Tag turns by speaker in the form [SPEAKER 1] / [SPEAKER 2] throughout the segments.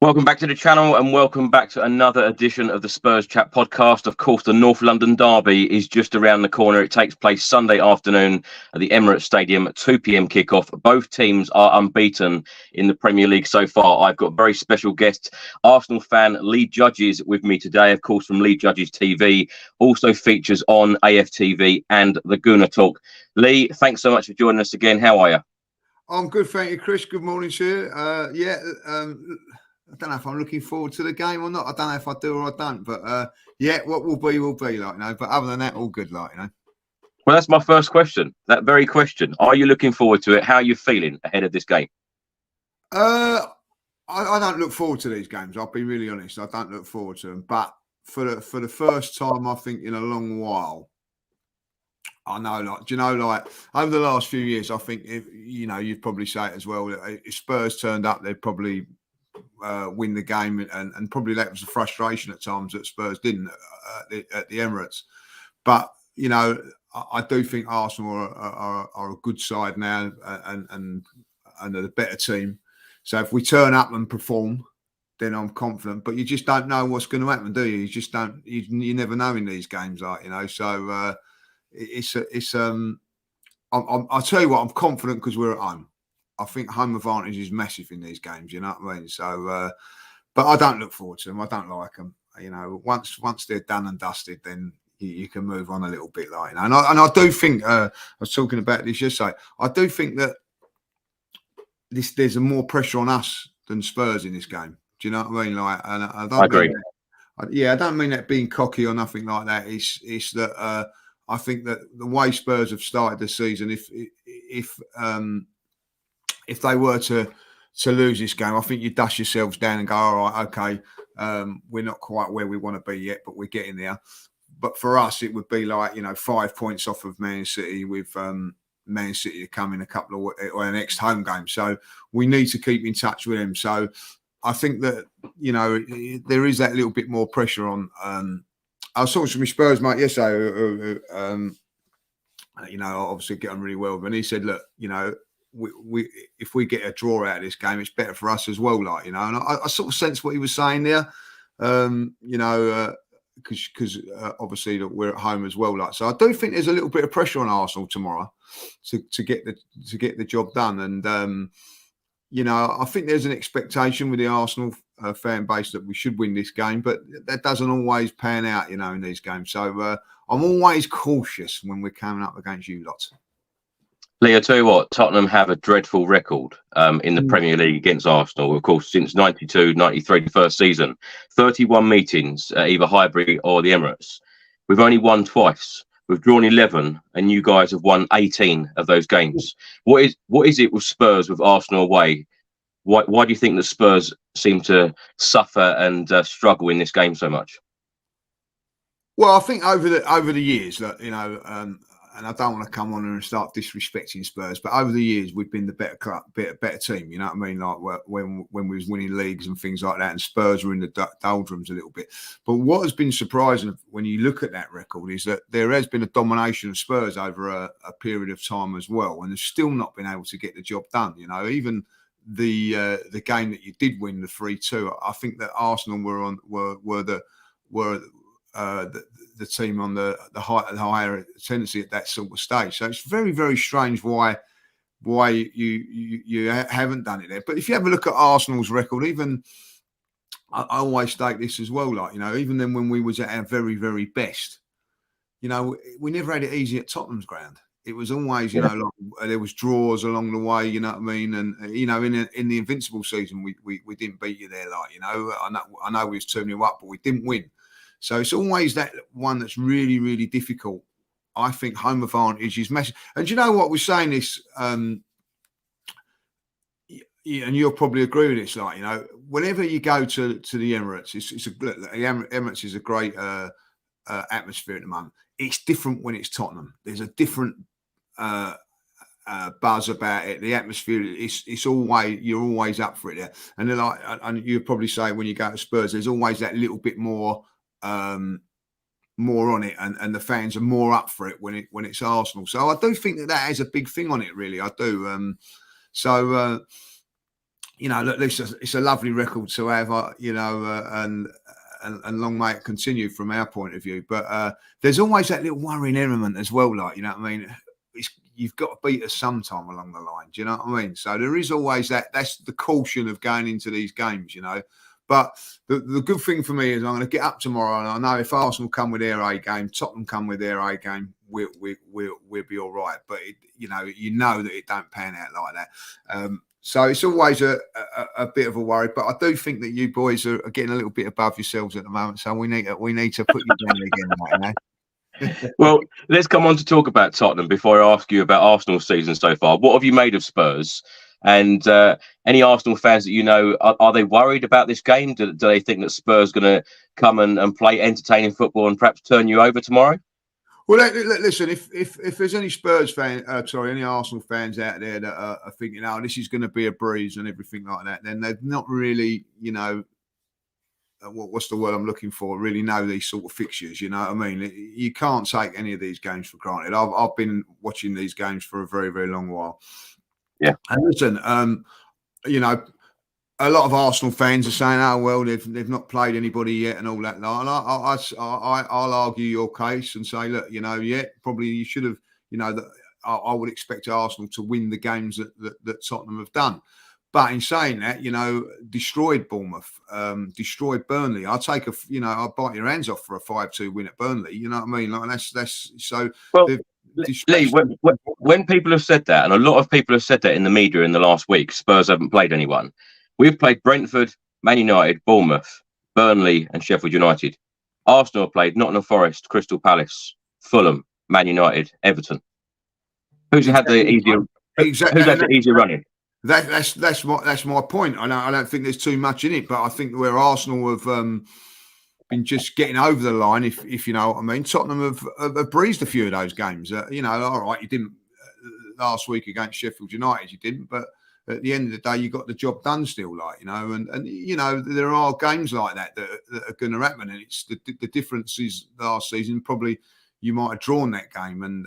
[SPEAKER 1] Welcome back to the channel and welcome back to another edition of the Spurs Chat podcast. Of course, the North London derby is just around the corner. It takes place Sunday afternoon at the Emirates Stadium at 2 p.m. kickoff. Both teams are unbeaten in the Premier League so far. I've got very special guest, Arsenal fan Lee Judges with me today, of course, from Lee Judges TV, also features on AFTV and the Gooner Talk. Lee, thanks so much for joining us again. How are you?
[SPEAKER 2] I'm good, thank you, Chris. Good morning to you. I don't know if I'm looking forward to the game or not. I don't know if I do or I don't. But what will be, like, you know. But other than that, all good, like, you know.
[SPEAKER 1] Well, that's my first question. That very question. Are you looking forward to it? How are you feeling ahead of this game?
[SPEAKER 2] I don't look forward to these games. I'll be really honest. I don't look forward to them. But for the first time, I think in a long while, I know, like, do you know, like over the last few years, I think you'd probably say it as well. If Spurs turned up, they'd probably win the game, and probably that was a frustration at times that Spurs didn't at the Emirates. But you know, I do think Arsenal are a good side now, and are the better team. So if we turn up and perform, then I'm confident. But you just don't know what's going to happen, do you? You just don't. You never know in these games, like, you know. So I'll tell you what, I'm confident because we're at home. I think home advantage is massive in these games, you know what I mean? So, but I don't look forward to them. I don't like them. You know, once they're done and dusted, then you can move on a little bit, like, you know. And I do think, I was talking about this yesterday, I do think that there's more pressure on us than Spurs in this game. Do you know what I mean? Like, and I
[SPEAKER 1] agree.
[SPEAKER 2] I don't mean that being cocky or nothing like that. It's that I think that the way Spurs have started the season, if they were to lose this game, I think you dust yourselves down and go, all right, okay, we're not quite where we want to be yet, but we're getting there. But for us, it would be like, you know, 5 points off of Man City, with Man City to come in a couple of or next home game. So we need to keep in touch with them. So I think that, you know, there is that little bit more pressure on. I was talking to my Spurs mate yesterday, you know, obviously get on really well, and he said, look, you know, we if we get a draw out of this game, it's better for us as well, like, you know. And I sort of sense what he was saying there, you know, because obviously we're at home as well, like. So I do think there's a little bit of pressure on Arsenal tomorrow to get the job done. And you know, I think there's an expectation with the Arsenal fan base that we should win this game, but that doesn't always pan out, you know, in these games. So I'm always cautious when we're coming up against you lot.
[SPEAKER 1] Lee, I tell you what, Tottenham have a dreadful record in the Premier League against Arsenal. Of course, since 92, 93, the first season, 31 meetings at either Highbury or the Emirates. We've only won twice. We've drawn 11, and you guys have won 18 of those games. What is it with Spurs, with Arsenal away? Why do you think the Spurs seem to suffer and struggle in this game so much?
[SPEAKER 2] Well, I think over the years, you know, and I don't want to come on and start disrespecting Spurs, but over the years we've been the better club, better team. You know what I mean? Like when we was winning leagues and things like that, and Spurs were in the doldrums a little bit. But what has been surprising when you look at that record is that there has been a domination of Spurs over a period of time as well, and they've still not been able to get the job done. You know, even the game that you did win, the 3-2, I think that Arsenal were the team on the higher tendency at that sort of stage. So it's very, very strange why you haven't done it there. But if you have a look at Arsenal's record, even I always state this as well, like, you know, even then when we was at our very, very best, you know, we never had it easy at Tottenham's ground. It was always, you know, like, there was draws along the way, you know what I mean? And you know, in the Invincible season, we didn't beat you there, like, you know. I know we was 2-0 up, but we didn't win. So it's always that one that's really, really difficult. I think home advantage is massive. And do you know what, we're saying this, and you'll probably agree with this, like, you know, whenever you go to the Emirates, the Emirates is a great atmosphere at the moment. It's different when it's Tottenham. There's a different buzz about it. The atmosphere, it's always, you're always up for it there. And then, like, and you'd probably say when you go to Spurs, there's always that little bit more on it, and the fans are more up for it when it's Arsenal. So I do think that has a big thing on it, really. I do. So you know, look, it's a lovely record to have, you know, and long may it continue from our point of view. But there's always that little worrying element as well, like, you know what I mean? You've got to beat us sometime along the line. Do you know what I mean? So there is always that. That's the caution of going into these games, you know. But the good thing for me is I'm going to get up tomorrow, and I know if Arsenal come with their A game, Tottenham come with their A game, we'll be all right. But you know that it don't pan out like that. So it's always a bit of a worry. But I do think that you boys are getting a little bit above yourselves at the moment. So we need to put you down again, you know.
[SPEAKER 1] Well, let's come on to talk about Tottenham before I ask you about Arsenal's season so far. What have you made of Spurs? And any Arsenal fans that you know, are they worried about this game? Do they think that Spurs going to come and play entertaining football and perhaps turn you over tomorrow?
[SPEAKER 2] Well, listen, if there's any any Arsenal fans out there that are thinking, oh, this is going to be a breeze and everything like that, then they've not really, you know, what's the word I'm looking for? Really know these sort of fixtures, you know what I mean? You can't take any of these games for granted. I've been watching these games for a very, very long while.
[SPEAKER 1] Yeah.
[SPEAKER 2] And listen, you know, a lot of Arsenal fans are saying, "Oh well, they've not played anybody yet," and all that. And I'll argue your case and say, look, you know, probably you should have. You know, that I would expect Arsenal to win the games that Tottenham have done. But in saying that, you know, destroyed Bournemouth, destroyed Burnley. I'll bite your hands off for a 5-2 win at Burnley. You know what I mean? Like that's so.
[SPEAKER 1] Well, Lee, when people have said that, and a lot of people have said that in the media in the last week, Spurs haven't played anyone. We've played Brentford, Man United, Bournemouth, Burnley, and Sheffield United. Arsenal have played Nottingham Forest, Crystal Palace, Fulham, Man United, Everton. Who's had the easier?
[SPEAKER 2] Exactly.
[SPEAKER 1] Who's had the easier running?
[SPEAKER 2] That's my point. I don't think there's too much in it, but I think where Arsenal have been just getting over the line, if you know what I mean. Tottenham have breezed a few of those games. You know, all right, you didn't last week against Sheffield United, you didn't, but at the end of the day, you got the job done still, like, you know, and you know, there are games like that are going to happen, and it's the difference is last season probably you might have drawn that game, and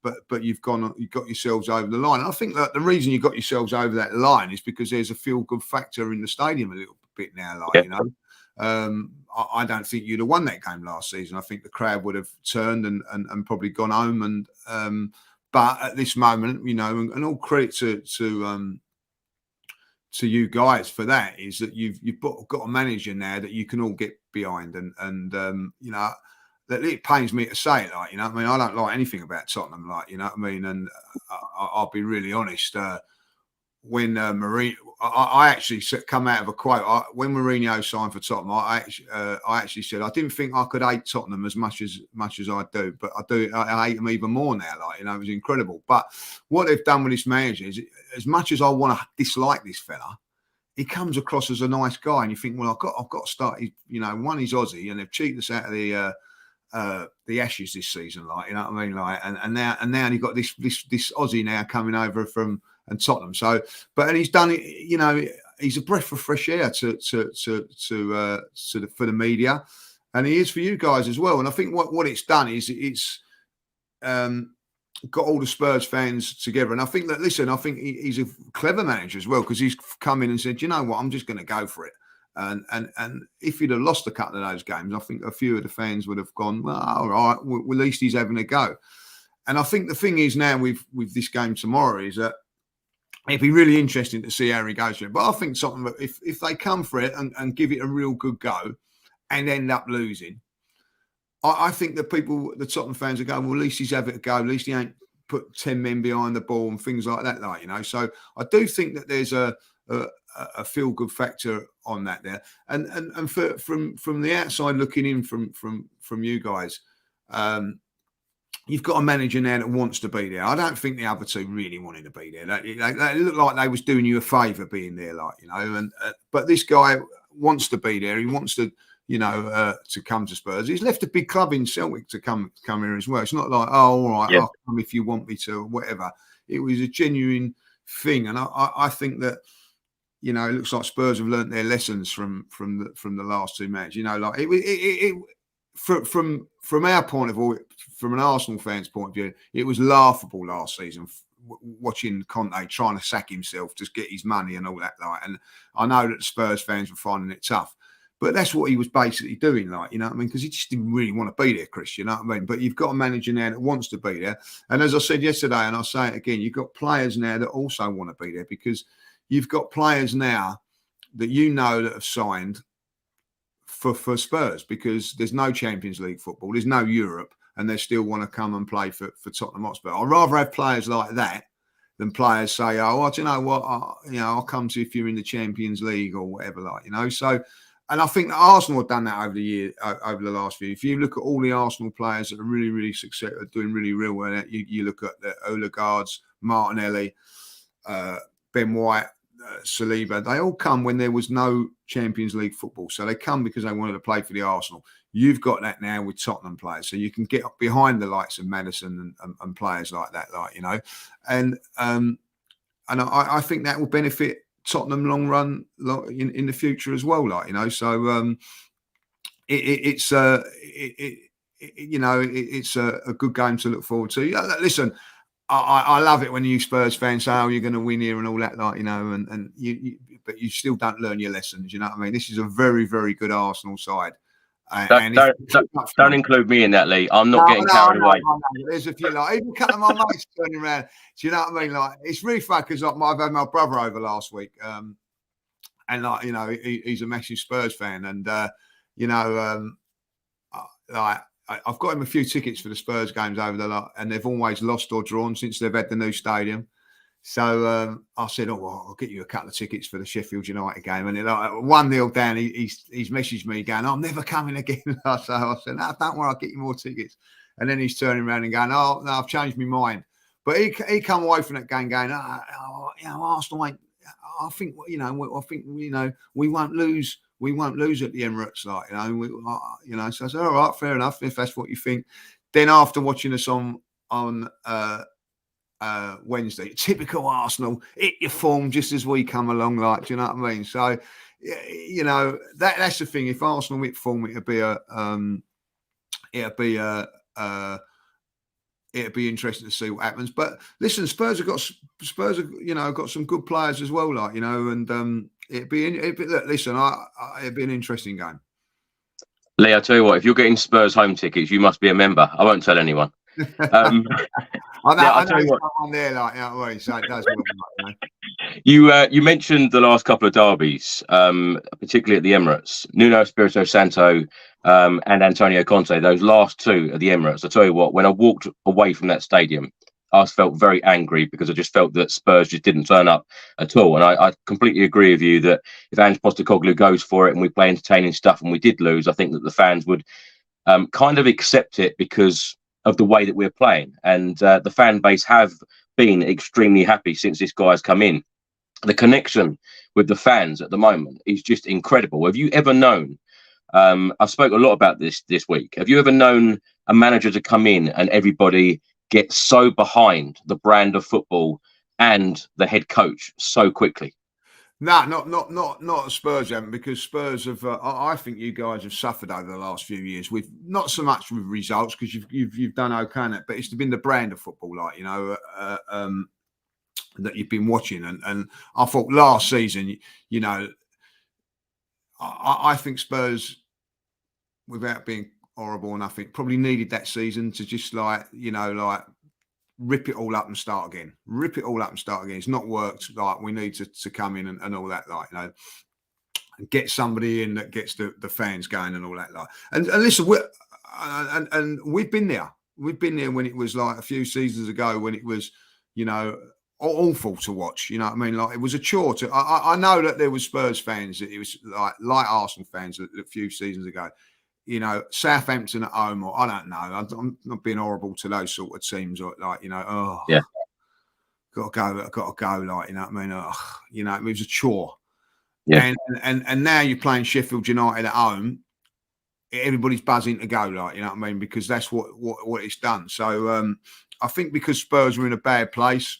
[SPEAKER 2] but you've got yourselves over the line. And I think that the reason you got yourselves over that line is because there's a feel good factor in the stadium a little bit now, like, you know. I don't think you'd have won that game last season. I think the crowd would have turned and probably gone home. And but at this moment, you know, and all credit to you guys for that, is that you've got a manager now that you can all get behind. And you know, that it pains me to say it, like, you know what I mean? I don't like anything about Tottenham, like, you know what I mean? And I'll be really honest. When Mourinho, I actually come out of a quote. When Mourinho signed for Tottenham, I actually said I didn't think I could hate Tottenham as much as I do, but I do. I hate them even more now. Like, you know, it was incredible. But what they've done with this manager is, as much as I want to dislike this fella, he comes across as a nice guy, and you think, well, I've got to start. You know, one, he's Aussie, and they've cheated us out of the Ashes this season, like, you know what I mean, like, and now you've got this Aussie now coming over from. And Tottenham, so, and he's done it. You know, he's a breath of fresh air for the media, and he is for you guys as well. And I think what it's done is it's got all the Spurs fans together. And I think that, listen, I think he's a clever manager as well, because he's come in and said, you know what, I'm just going to go for it. And if he'd have lost a couple of those games, I think a few of the fans would have gone, well, all right, well, at least he's having a go. And I think the thing is now with this game tomorrow is that it'd be really interesting to see how he goes for it. But I think something, if they come for it and give it a real good go and end up losing, I think that the Tottenham fans are going, well, at least he's having a go. At least he ain't put 10 men behind the ball and things like that, like, you know. So I do think that there's a feel-good factor on that there. And from the outside looking in from you guys, you've got a manager now that wants to be there. I don't think the other two really wanted to be there. They looked like they was doing you a favour being there, like, you know. And but this guy wants to be there. He wants to, you know, to come to Spurs. He's left a big club in Celtic to come here as well. It's not like, oh, all right, I'll come if you want me to, or whatever. It was a genuine thing, and I think that, you know, it looks like Spurs have learnt their lessons from the last two matches. You know, like from our point of view, from an Arsenal fan's point of view, it was laughable last season watching Conte trying to sack himself to get his money and all that. Like, and I know that the Spurs fans were finding it tough. But that's what he was basically doing, like, you know what I mean? Because he just didn't really want to be there, Chris, you know what I mean? But you've got a manager now that wants to be there. And as I said yesterday, and I'll say it again, you've got players now that also want to be there, because you've got players now that you know that have signed for Spurs, because there's no Champions League football, there's no Europe, and they still want to come and play for Tottenham Hotspur. I'd rather have players like that than players say, oh, do you know what, I'll come to if you're in the Champions League or whatever, like, you know. So, and I think that Arsenal have done that over the last few. If you look at all the Arsenal players that are really, really successful, doing really real well, you look at the Odegaards, Martinelli, Ben White, Saliba. They all come when there was no Champions League football, so they come because they wanted to play for the Arsenal. You've got that now with Tottenham players, so you can get up behind the likes of Maddison and players like that, like, you know, and I think that will benefit Tottenham long run in the future as well, like, you know. So it's a good game to look forward to. Yeah, listen, I love it when you Spurs fans say, oh, you're going to win here and all that, like, you know, but you still don't learn your lessons, you know what I mean? This is a very, very good Arsenal side.
[SPEAKER 1] Don't include me in that, Lee. I'm not getting carried away.
[SPEAKER 2] There's a few, like, even a couple of my mates turning around. Do you know what I mean? Like, it's really fun because, like, I've had my brother over last week, and, like, you know, he's a massive Spurs fan, and you know, like, I've got him a few tickets for the Spurs games over the lot, and they've always lost or drawn since they've had the new stadium. So I said, oh, well, I'll get you a couple of tickets for the Sheffield United game. And like 1-0 down, he's messaged me going, I'm never coming again. I said, no, don't worry, I'll get you more tickets. And then he's turning around and going, oh, no, I've changed my mind. But he come away from that game going, you know, Arsenal ain't, I think, you know, we won't lose. We won't lose at the Emirates, like, you know. So I said, all right, fair enough, if that's what you think. Then after watching us on Wednesday, typical Arsenal, hit your form just as we come along, like, do you know what I mean? So, you know, that's the thing. If Arsenal hit form, it'd be interesting to see what happens. But listen, Spurs have got some good players as well, like, you know, and it'd be an interesting game.
[SPEAKER 1] Lee, I tell you what, if you're getting Spurs home tickets, you must be a member. I won't tell anyone.
[SPEAKER 2] I know someone there, like, you know what I mean? So it does work, like, you know?
[SPEAKER 1] You mentioned the last couple of derbies, particularly at the Emirates. Nuno Espirito Santo and Antonio Conte, those last two at the Emirates. I tell you what, when I walked away from that stadium, I felt very angry because I just felt that Spurs just didn't turn up at all. And I completely agree with you that if Ange Postecoglou goes for it and we play entertaining stuff and we did lose, I think that the fans would kind of accept it because of the way that we're playing. And the fan base have been extremely happy since this guy's come in. The connection with the fans at the moment is just incredible. Have you ever known, I've spoken a lot about this week, have you ever known a manager to come in and everybody get so behind the brand of football and the head coach so quickly?
[SPEAKER 2] No, not Spurs haven't, because Spurs have. I think you guys have suffered over the last few years with not so much with results, because you've done okay, but it's been the brand of football, like, you know, that you've been watching. And I thought last season, you know, I think Spurs, without being horrible enough, it probably needed that season to just, like, you know, like, rip it all up and start again. It's not worked. Like, we need to come in and all that, like, you know, and get somebody in that gets the fans going and all that, like. And listen, we've been there. We've been there when it was, like, a few seasons ago, when it was, you know, awful to watch. You know what I mean? Like, it was a chore to. I know that there was Spurs fans that it was like Arsenal fans a few seasons ago. You know, Southampton at home, or I don't know. I'm not being horrible to those sort of teams, or, like, you know, oh
[SPEAKER 1] yeah,
[SPEAKER 2] got to go, like, you know what I mean? You know, it was a chore.
[SPEAKER 1] Yeah.
[SPEAKER 2] And now you're playing Sheffield United at home, everybody's buzzing to go, like, you know what I mean? Because that's what it's done. So I think because Spurs were in a bad place,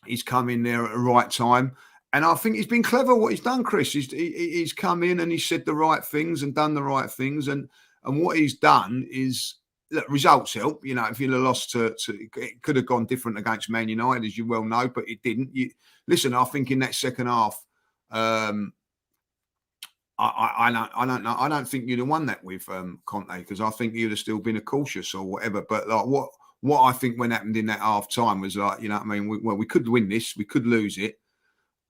[SPEAKER 2] he's come in there at the right time. And I think he's been clever what he's done, Chris. He's come in and he said the right things and done the right things. And what he's done is look, results help. You know, if you'd have lost to it could have gone different against Man United, as you well know, but it didn't. Listen, I think in that second half, I don't know. I don't think you'd have won that with Conte, because I think you'd have still been cautious or whatever. But like what I think when happened in that half time was like, you know what I mean? We could win this, we could lose it.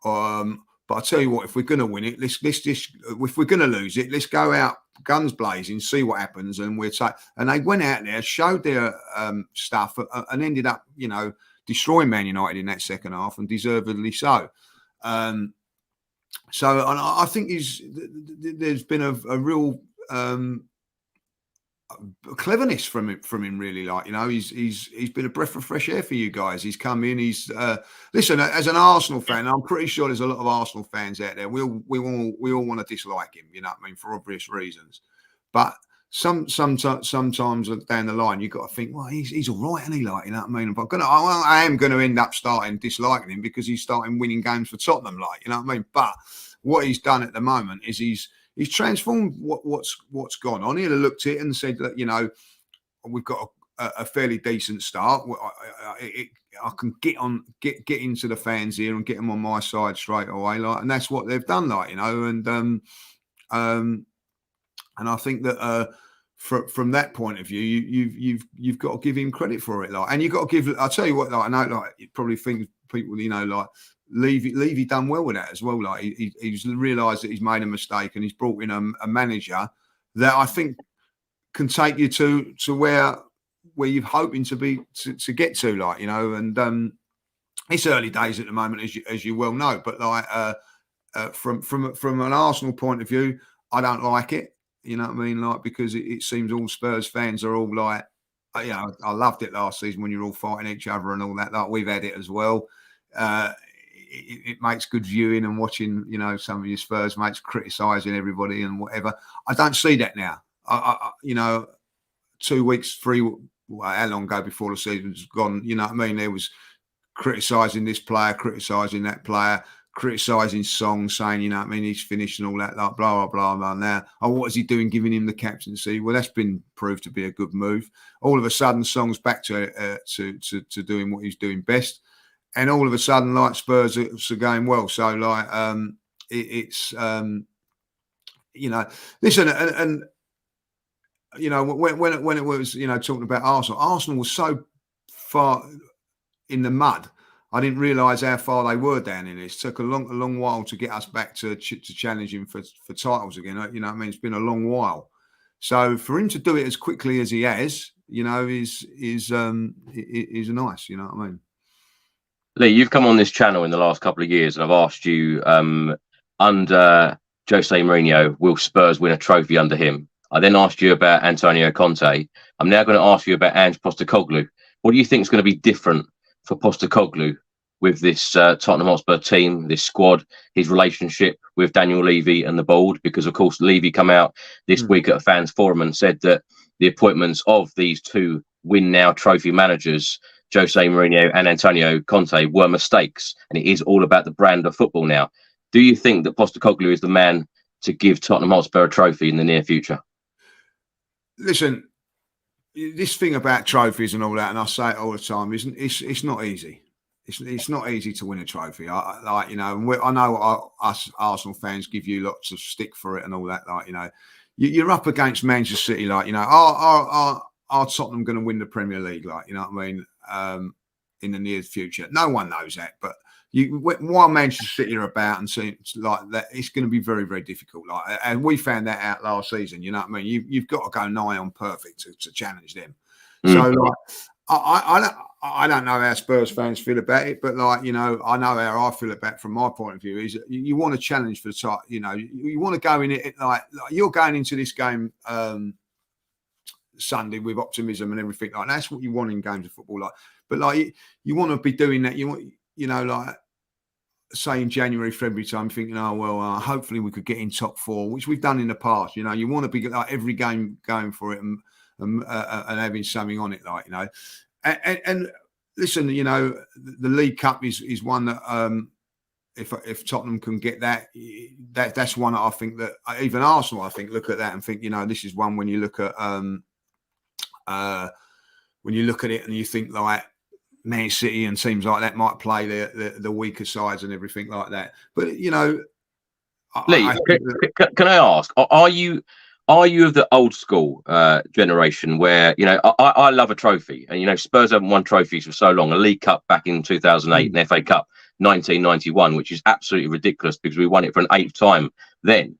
[SPEAKER 2] But I tell you what, if we're going to win it, let's just, if we're going to lose it, let's go out guns blazing, see what happens, and we'll take. And they went out there, showed their stuff, and ended up, you know, destroying Man United in that second half, and deservedly so. So, and I think there's been a real cleverness from him, really. Like, you know, he's been a breath of fresh air for you guys. He's come in. He's listen, as an Arsenal fan, I'm pretty sure there's a lot of Arsenal fans out there. We all want to dislike him, you know what I mean, for obvious reasons. But sometimes down the line, you've got to think, well, he's all right, isn't he? Like, you know what I mean? But I am going to end up starting disliking him because he's starting winning games for Tottenham, like, you know what I mean? But what he's done at the moment is he's transformed what's gone on. He'd have looked at it and said that, you know, we've got a fairly decent start. I can get into the fans here and get them on my side straight away, like, and that's what they've done, like, you know, and I think that from that point of view, you've got to give him credit for it, like, and you've got to give. I'll tell you what, like, I know, like, you probably think people, you know, like, Levy done well with that as well. Like, he's realised that he's made a mistake, and he's brought in a manager that I think can take you to where you're hoping to get to, like, you know. And it's early days at the moment, as you well know. But like, from an Arsenal point of view, I don't like it. You know what I mean? Like, because it seems all Spurs fans are all like, you know, I loved it last season when you're all fighting each other and all that. Like, we've had it as well. It makes good viewing and watching, you know, some of your Spurs mates criticising everybody and whatever. I don't see that now. You know, 2 weeks, how long ago before the season's gone, you know what I mean? There was criticising this player, criticising that player, criticising Song, saying, you know what I mean, he's finished and all that, like, blah, blah, blah, blah. Now, what is he doing, giving him the captaincy? Well, that's been proved to be a good move. All of a sudden, Song's back to doing what he's doing best. And all of a sudden, like, Spurs are going well. So, like, it's you know, listen, and you know, when it was, you know, talking about Arsenal was so far in the mud. I didn't realise how far they were down in this. It took a long while to get us back to challenging for titles again. You know what I mean? It's been a long while. So for him to do it as quickly as he has, you know, is nice. You know what I mean?
[SPEAKER 1] Lee, you've come on this channel in the last couple of years, and I've asked you, under Jose Mourinho, will Spurs win a trophy under him? I then asked you about Antonio Conte. I'm now going to ask you about Ange Postecoglou. What do you think is going to be different for Postecoglou with this Tottenham Hotspur team, this squad, his relationship with Daniel Levy and the board? Because, of course, Levy come out this week at a fans forum and said that the appointments of these two win now trophy managers, Jose Mourinho and Antonio Conte, were mistakes, and it is all about the brand of football now. Do you think that Postecoglou is the man to give Tottenham Hotspur a trophy in the near future?
[SPEAKER 2] Listen, this thing about trophies and all that, and I say it all the time, it's not easy. It's not easy to win a trophy. I you know, I know us Arsenal fans give you lots of stick for it and all that. Like, you know, you're up against Manchester City. Like, you know, are Tottenham going to win the Premier League? Like, you know what I mean? In the near future, no one knows that. But while Manchester City are about and seems like that, it's going to be very, very difficult. Like, and we found that out last season. You know what I mean? You've got to go nigh on perfect to challenge them. So, like, I don't know how Spurs fans feel about it, but, like, you know, I know how I feel about it from my point of view. Is that you want to challenge for the title. You know, you want to go in it like you're going into this game Sunday with optimism and everything like that. That's what you want in games of football, like. But, like, you want to be doing that. You want, you know, like, say in January, February time, thinking, oh well, hopefully we could get in top four, which we've done in the past. You know, you want to be like every game going for it and having something on it, like, you know. And listen, you know, the League Cup is one that if Tottenham can get that's one that I think that even Arsenal, I think, look at that and think, you know, this is one when you look at when you look at it and you think like Man City and teams like that might play the weaker sides and everything like that. But you know,
[SPEAKER 1] Lee, can I ask, are you of the old school generation where, you know, I love a trophy, and you know Spurs haven't won trophies for so long, a League Cup back in 2008 and FA Cup 1991, which is absolutely ridiculous because we won it for an 8th time then.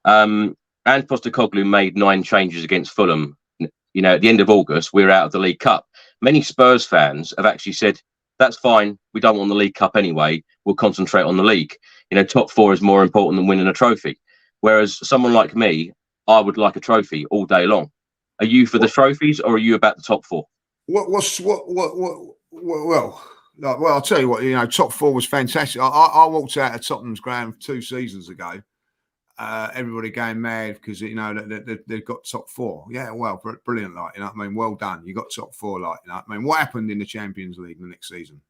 [SPEAKER 1] And Postecoglou made 9 changes against Fulham. You know, at the end of August, we're out of the League Cup. Many Spurs fans have actually said, that's fine, we don't want the League Cup anyway, we'll concentrate on the league. You know, top 4 is more important than winning a trophy. Whereas someone like me, I would like a trophy all day long. Are you for the trophies, or are you about the top 4?
[SPEAKER 2] Well, I'll tell you what, you know, top 4 was fantastic. I walked out of Tottenham's ground 2 seasons ago. Everybody going mad because, you know, they've got top 4. Yeah, well, brilliant, like, you know what I mean? Well done. You got top 4, like, you know what I mean? What happened in the Champions League the next season?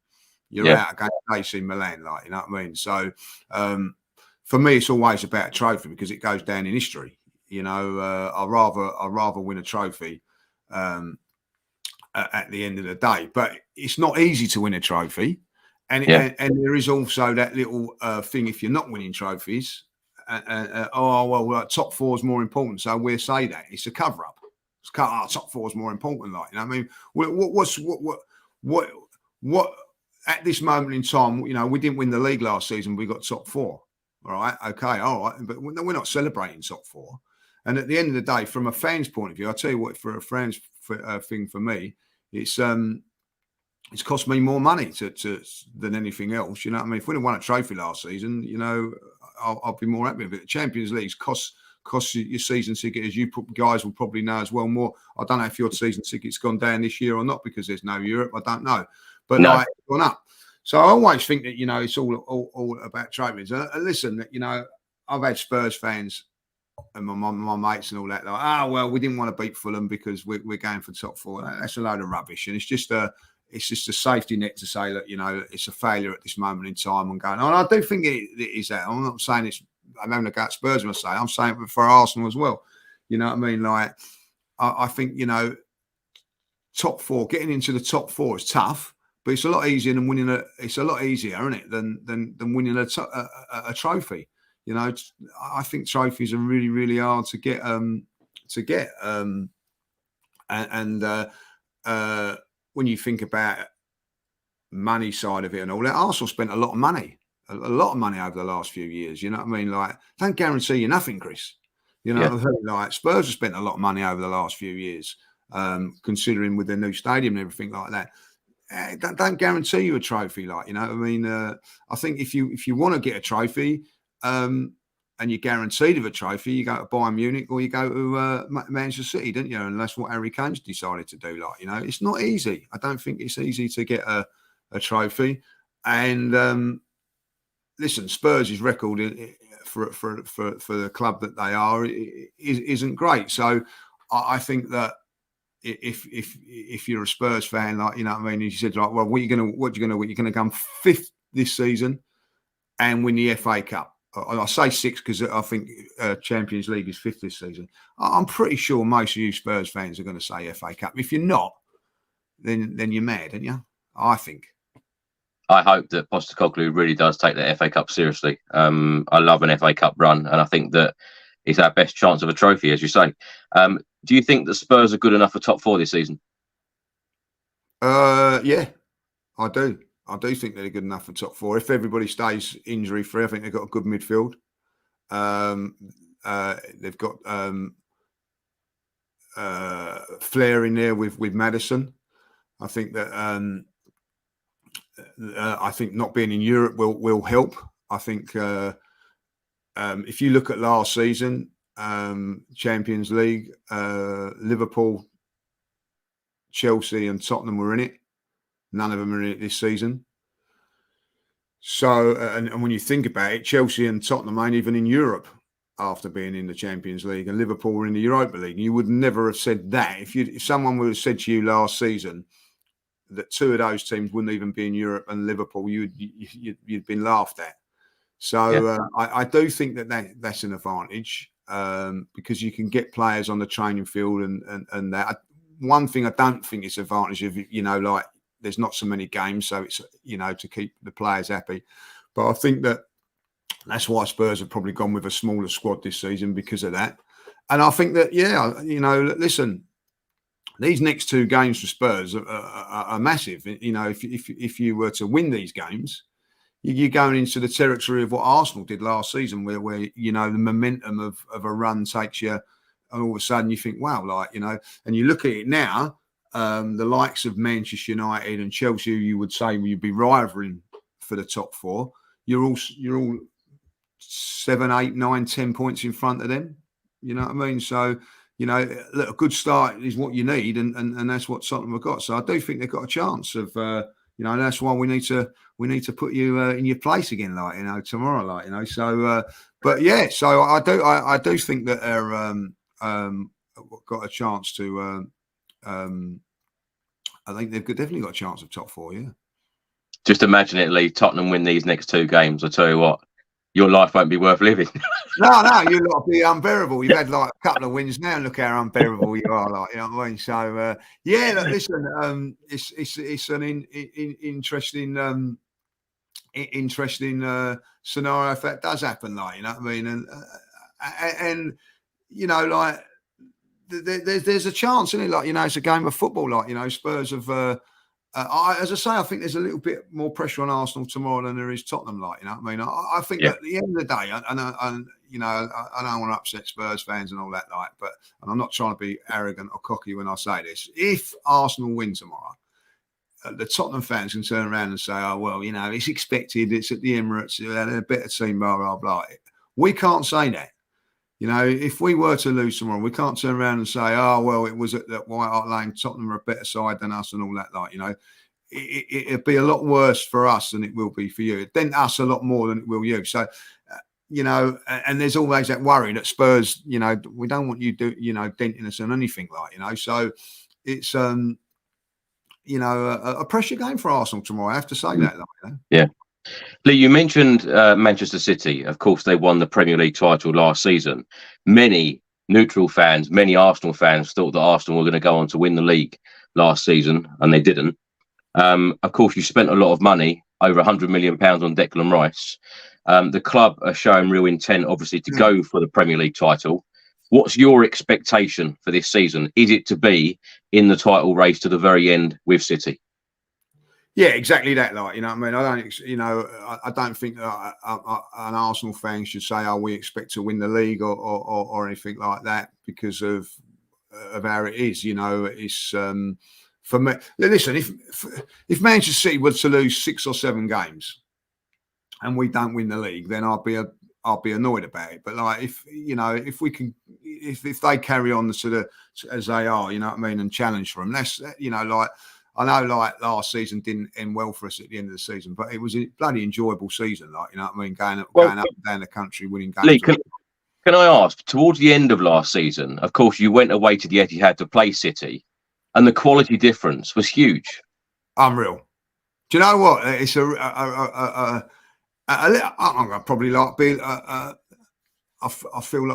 [SPEAKER 2] You're out against AC Milan, like, you know what I mean? So, for me, it's always about a trophy because it goes down in history. You know, I'd rather win a trophy at the end of the day. But it's not easy to win a trophy, and there is also that little thing if you're not winning trophies. Top 4 is more important, so we'll say that it's a cover up. Top 4 is more important, like, you know what I mean? What at this moment in time, you know, we didn't win the league last season, we got top 4. All right, okay, all right, but we're not celebrating top 4. And at the end of the day, from a fan's point of view, I'll tell you what, for a fan's thing for me, it's cost me more money than anything else. You know what I mean? If we'd have won a trophy last season, you know, I'll be more happy with it. The Champions League costs your season ticket, as you guys will probably know as well. More, I don't know if your season ticket's gone down this year or not because there's no Europe. I don't know, but no. Like, it's gone up. So I always think that, you know, it's all about trophies. Listen, you know, I've had Spurs fans and my mates and all that, like, well, we didn't want to beat Fulham because we're going for top 4. That's a load of rubbish, and it's just a safety net to say that, you know, it's a failure at this moment in time and going. And I do think it is that. I'm not saying I'm having a go at Spurs, I'm saying it for Arsenal as well. You know what I mean? Like, I think, you know, top 4, getting into the top 4 is tough, but it's a lot easier than winning it's a lot easier, isn't it, than winning a trophy. You know, I think trophies are really, really hard to get. When you think about money side of it and all that, Arsenal spent a lot of money over the last few years. You know what I mean? Like, don't guarantee you nothing, Chris. You know, like Spurs have spent a lot of money over the last few years, considering with their new stadium and everything like that. Don't guarantee you a trophy, like, you know what I mean? I think if you want to get a trophy, and you're guaranteed of a trophy, you go to Bayern Munich or you go to Manchester City, don't you? And that's what Harry Kane's decided to do. Like, you know, it's not easy. I don't think it's easy to get a trophy. And listen, Spurs' record for the club that they are isn't great. So I think that if you're a Spurs fan, like, you know what I mean, you said, like, well, you're gonna come 5th this season and win the FA Cup. I say 6 because I think Champions League is 5th this season. I'm pretty sure most of you Spurs fans are going to say FA Cup. If you're not, then you're mad, aren't you? I think.
[SPEAKER 1] I hope that Postecoglou really does take the FA Cup seriously. I love an FA Cup run, and I think that it's our best chance of a trophy, as you say. Do you think that Spurs are good enough for top 4 this season?
[SPEAKER 2] Yeah, I do. I do think they're good enough for top 4. If everybody stays injury free, I think they've got a good midfield. They've got Flair in there with Maddison. I think that I think not being in Europe will help. I think if you look at last season, Champions League, Liverpool, Chelsea, and Tottenham were in it. None of them are in it this season. So, and when you think about it, Chelsea and Tottenham ain't even in Europe after being in the Champions League, and Liverpool were in the Europa League. You would never have said that if someone would have said to you last season that 2 of those teams wouldn't even be in Europe and Liverpool, you'd been laughed at. So I do think that's an advantage because you can get players on the training field and that. one thing I don't think it's advantage of, like there's not so many games, so it's, to keep the players happy. But I think that's why Spurs have probably gone with a smaller squad this season because of that. And I think that, listen, these next 2 games for Spurs are massive. If you were to win these games, you're going into the territory of what Arsenal did last season, where the momentum of a run takes you, and all of a sudden you think, wow, and you look at it now, the likes of Manchester United and Chelsea, you would say you'd be rivaling for the top 4. You're all 7, 8, 9, 10 points in front of them. You know what I mean? So, look, a good start is what you need, and that's what Tottenham have got. So I do think they've got a chance of, that's why we need to put you in your place again, tomorrow, So, but yeah, so I do think that they're got a chance to. I think they've definitely got a chance of top 4. Yeah.
[SPEAKER 1] Just imagine it, Lee. Tottenham win these next 2 games. I tell you what, your life won't be worth living.
[SPEAKER 2] No, you lot be unbearable. You've had a couple of wins now. Look how unbearable you are, you know what I mean? So look, listen, it's an interesting scenario if that does happen, you know what I mean? And there's a chance, isn't it? It's a game of football. Spurs have. As I say, I think there's a little bit more pressure on Arsenal tomorrow than there is Tottenham. You know what I mean? I think that at the end of the day, I don't want to upset Spurs fans and all that, but and I'm not trying to be arrogant or cocky when I say this. If Arsenal win tomorrow, the Tottenham fans can turn around and say, "Oh well, it's expected. It's at the Emirates. They're a better team." Blah blah blah. We can't say that. If we were to lose tomorrow, we can't turn around and say, "Oh well, it was at that White Hart Lane. Tottenham are a better side than us," and all that. It'd be a lot worse for us than it will be for you. Then us a lot more than it will you. So, and there's always that worry that Spurs, we don't want you denting us on anything So it's a pressure game for Arsenal tomorrow. I have to say that.
[SPEAKER 1] Yeah. Lee, you mentioned Manchester City. Of course, they won the Premier League title last season. Many neutral fans, many Arsenal fans thought that Arsenal were going to go on to win the league last season, and they didn't. Of course, you spent a lot of money, over £100 million on Declan Rice. The club are showing real intent, obviously, to go for the Premier League title. What's your expectation for this season? Is it to be in the title race to the very end with City?
[SPEAKER 2] Yeah, exactly that. You know what I mean? I don't think that an Arsenal fan should say, "Oh, we expect to win the league" or anything like that because of how it is. It's for me. Listen, if Manchester City were to lose 6 or 7 games and we don't win the league, then I'll be annoyed about it. But if they carry on as they are, you know what I mean, and challenge for them, that's I know, last season didn't end well for us at the end of the season, but it was a bloody enjoyable season, you know what I mean, going up and down the country, winning games.
[SPEAKER 1] Lee, can I ask, towards the end of last season, of course, you went away to the Etihad to play City, and the quality difference was huge.
[SPEAKER 2] Unreal. Do you know what? It's I probably being. I felt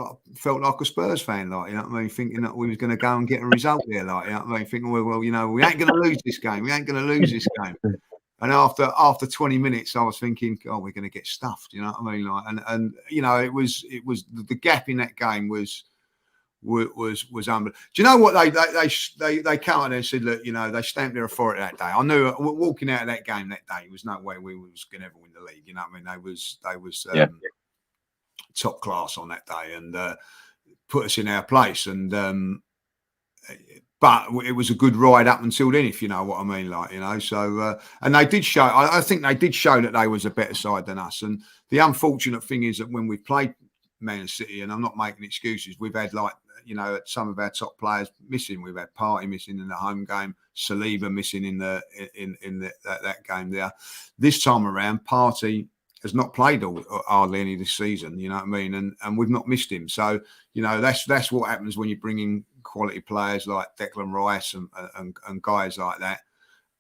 [SPEAKER 2] like a Spurs fan, you know what I mean, thinking that we was going to go and get a result there, you know what I mean, thinking, well, we ain't going to lose this game. We ain't going to lose this game. And after 20 minutes, I was thinking, oh, we're going to get stuffed, you know what I mean, and it was the gap in that game was unbelievable. Do you know what they counted and said, look, they stamped their authority that day. I knew walking out of that game that day, there was no way we was going to ever win the league. You know what I mean? They was top class on that day and put us in our place. And but it was a good ride up until then, if you know what I mean. So and they did show. I think they did show that they was a better side than us. And the unfortunate thing is that when we played Man City, and I'm not making excuses, we've had some of our top players missing. We've had Partey missing in the home game, Saliba missing in that game there. This time around, Partey has not played hardly any this season, you know what I mean, and we've not missed him. So that's what happens when you bring in quality players like Declan Rice and guys like that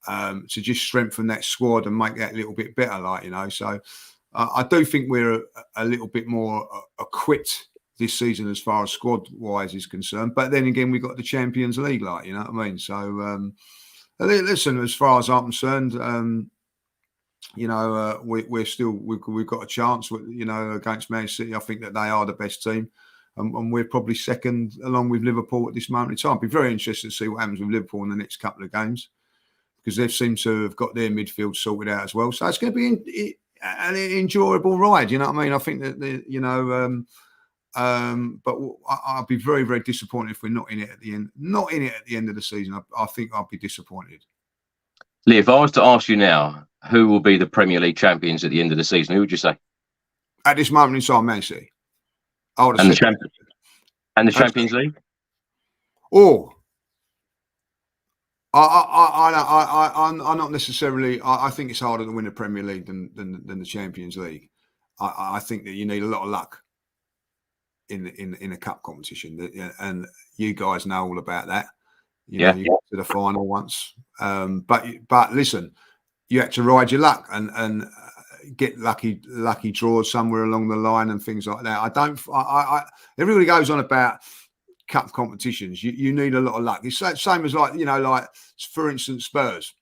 [SPEAKER 2] to just strengthen that squad and make that a little bit better, So I do think we're a little bit more equipped this season as far as squad wise is concerned. But then again, we've got the Champions League, like, you know what I mean? So listen, as far as I'm concerned, we've got a chance, against Man City. I think that they are the best team. And we're probably second along with Liverpool at this moment in time. I'd be very interested to see what happens with Liverpool in the next couple of games, because they've seemed to have got their midfield sorted out as well. So it's going to be an enjoyable ride, you know what I mean? I think that, but I'll be very, very disappointed if we're not in it at the end. Not in it at the end of the season. I think I'll be disappointed.
[SPEAKER 1] Lee, if I was to ask you now, who will be the Premier League champions at the end of the season, who would you say?
[SPEAKER 2] At this moment in time, Man City.
[SPEAKER 1] And the Champions League?
[SPEAKER 2] Oh, I'm not necessarily. I think it's harder to win the Premier League than the Champions League. I think that you need a lot of luck in a cup competition, and you guys know all about that. You got to the final once, but listen, you had to ride your luck and get lucky draws somewhere along the line and things like that. Everybody goes on about cup competitions. You need a lot of luck. It's the same as like for instance, Spurs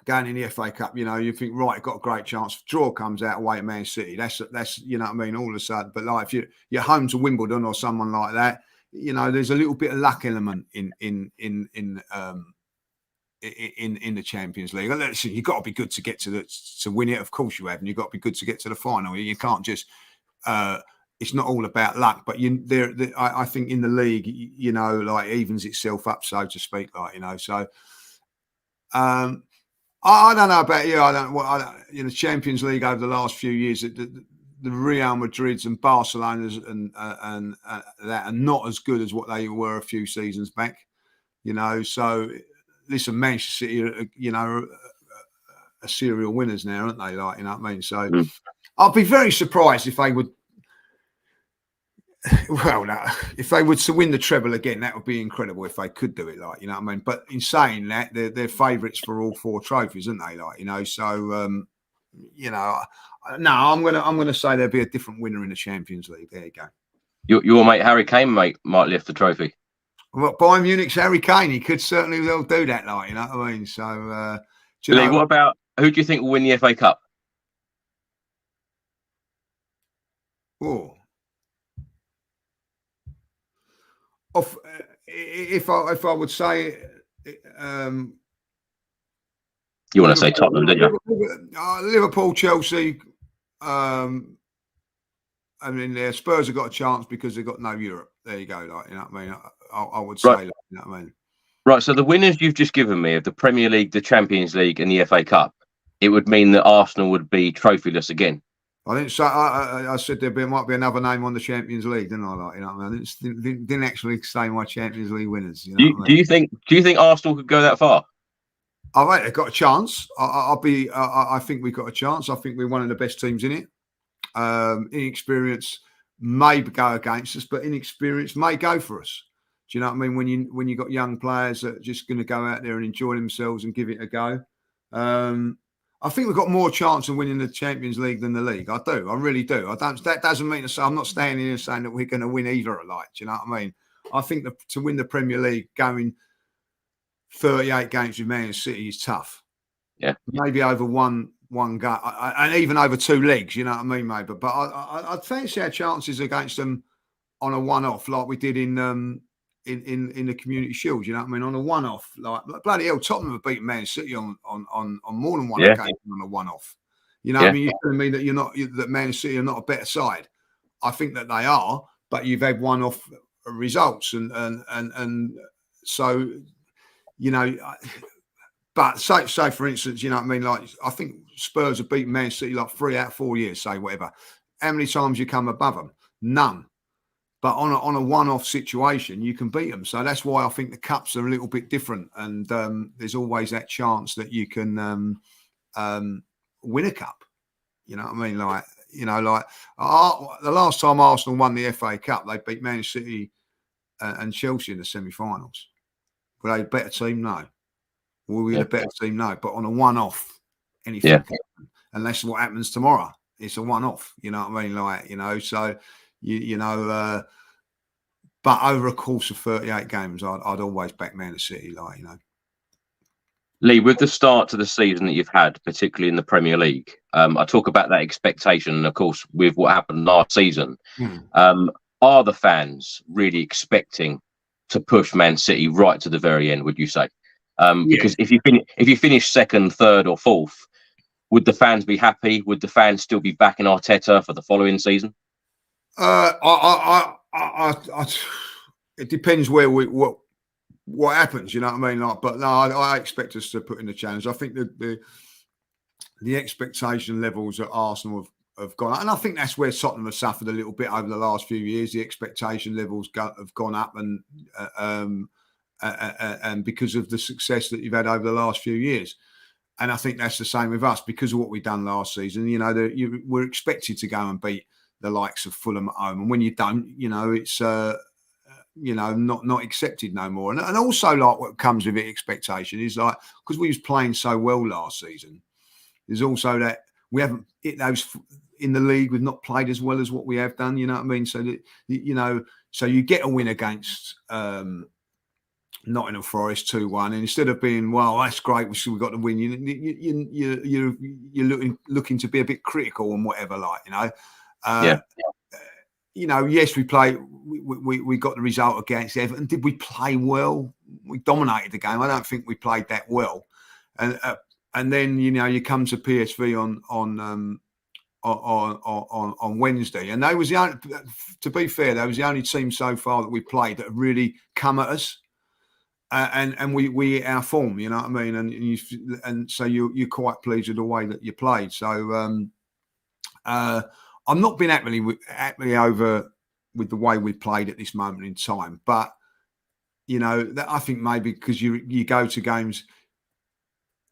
[SPEAKER 2] going in the FA Cup. You think, right, got a great chance. Draw comes out away at Man City. That's you know what I mean. All of a sudden, but like if you're home to Wimbledon or someone like that, there's a little bit of luck element in the Champions League. Listen, you've got to be good to get to win it. Of course you have, and you've got to be good to get to the final. You can't just. It's not all about luck, but I think in the league, like evens itself up, so to speak. So I don't know about you. In the Champions League over the last few years, the Real Madrids and Barcelona's and that are not as good as what they were a few seasons back. So. Listen, Manchester City, are serial winners now, aren't they? Like, you know what I mean? So I'd be very surprised if they would. Well, no, if they would to win the treble again, that would be incredible if they could do it. Like, you know what I mean? But in saying that, they're favourites for all 4 trophies, aren't they? Like, so no, I'm gonna say there'll be a different winner in the Champions League. There you go.
[SPEAKER 1] Your mate Harry Kane, might lift the trophy.
[SPEAKER 2] Well, Bayern Munich's Harry Kane, he could certainly well do that, like, you know what I mean? So,
[SPEAKER 1] Lee, what about who do you think will win the FA Cup?
[SPEAKER 2] Oh, if I would say,
[SPEAKER 1] you want to say Tottenham, don't you?
[SPEAKER 2] Liverpool, Chelsea. Spurs have got a chance because they've got no Europe. There you go, like, you know what I mean? I would say, like, you know what I mean?
[SPEAKER 1] Right, so the winners you've just given me of the Premier League, the Champions League and the FA Cup, it would mean that Arsenal would be trophyless again.
[SPEAKER 2] I didn't say. I said might be another name on the Champions League, didn't I? Like, you know what I mean? I didn't actually say my Champions League winners.
[SPEAKER 1] Do you think Arsenal could go that far?
[SPEAKER 2] I think they've got a chance. I think we've got a chance. I think we're one of the best teams in it. Inexperience may go against us, but inexperience may go for us. Do you know what I mean? When you got young players that are just going to go out there and enjoy themselves and give it a go. I think we've got more chance of winning the Champions League than the league. I do. I really do. That doesn't mean to say I'm not standing here saying that we're going to win either alike. Do you know what I mean? I think that to win the Premier League, going 38 games with Man City is tough.
[SPEAKER 1] Yeah.
[SPEAKER 2] Maybe over one go, and even over 2 legs. You know what I mean, maybe. But I'd fancy our chances against them on a one-off, like we did in the Community Shield. You know what I mean? On a one-off, like bloody hell, Tottenham have beaten Man City on more than one occasion on a one-off. You know what I mean? You're telling me that that Man City are not a better side. I think that they are, but you've had one-off results, and so, you know. But say for instance, you know what I mean? Like, I think Spurs have beaten Man City like 3 out of 4 years, say whatever. How many times you come above them? None. But on a one-off situation, you can beat them. So that's why I think the cups are a little bit different. And there's always that chance that you can win a cup. You know what I mean? Like, you know, like the last time Arsenal won the FA Cup, they beat Man City and Chelsea in the semi-finals. Were they a better team? No. Were we the better team? No. But on a one-off, anything can happen. And that's what happens tomorrow. It's a one-off. You know what I mean? Like, you know, so you know. But over a course of 38 games, I'd always back Man City, like, you know.
[SPEAKER 1] Lee, with the start to the season that you've had, particularly in the Premier League, I talk about that expectation, and of course, with what happened last season, are the fans really expecting to push Man City right to the very end? Would you say? Because if you finish second, third, or fourth, would the fans be happy? Would the fans still be backing Arteta for the following season?
[SPEAKER 2] It depends where what happens. You know what I mean? Like, but no, I expect us to put in the challenge. I think that the expectation levels at Arsenal have gone up, and I think that's where Tottenham have suffered a little bit over the last few years. The expectation levels have gone up, and because of the success that you've had over the last few years. And I think that's the same with us because of what we've done last season. You know, we're expected to go and beat the likes of Fulham at home, and when you don't, you know, it's you know, not accepted no more. And also, like, what comes with it, expectation is like, because we was playing so well last season, there's also that we haven't hit those in the league. We've not played as well as what we have done. You know what I mean? So that, you know, so you get a win against Nottingham Forest 2-1, and instead of being, well, that's great, we got to win, you're looking to be a bit critical and whatever, like, you know. You know, yes, we got the result against Everton. Did we play well? We dominated the game. I don't think we played that well. And then, you know, you come to PSV on Wednesday, and they was the only, to be fair, they was the only team so far that we played that have really come at us. And we hit our form, you know what I mean, and so you're quite pleased with the way that you played. So I'm not been happily over with the way we played at this moment in time, but you know that I think maybe because you go to games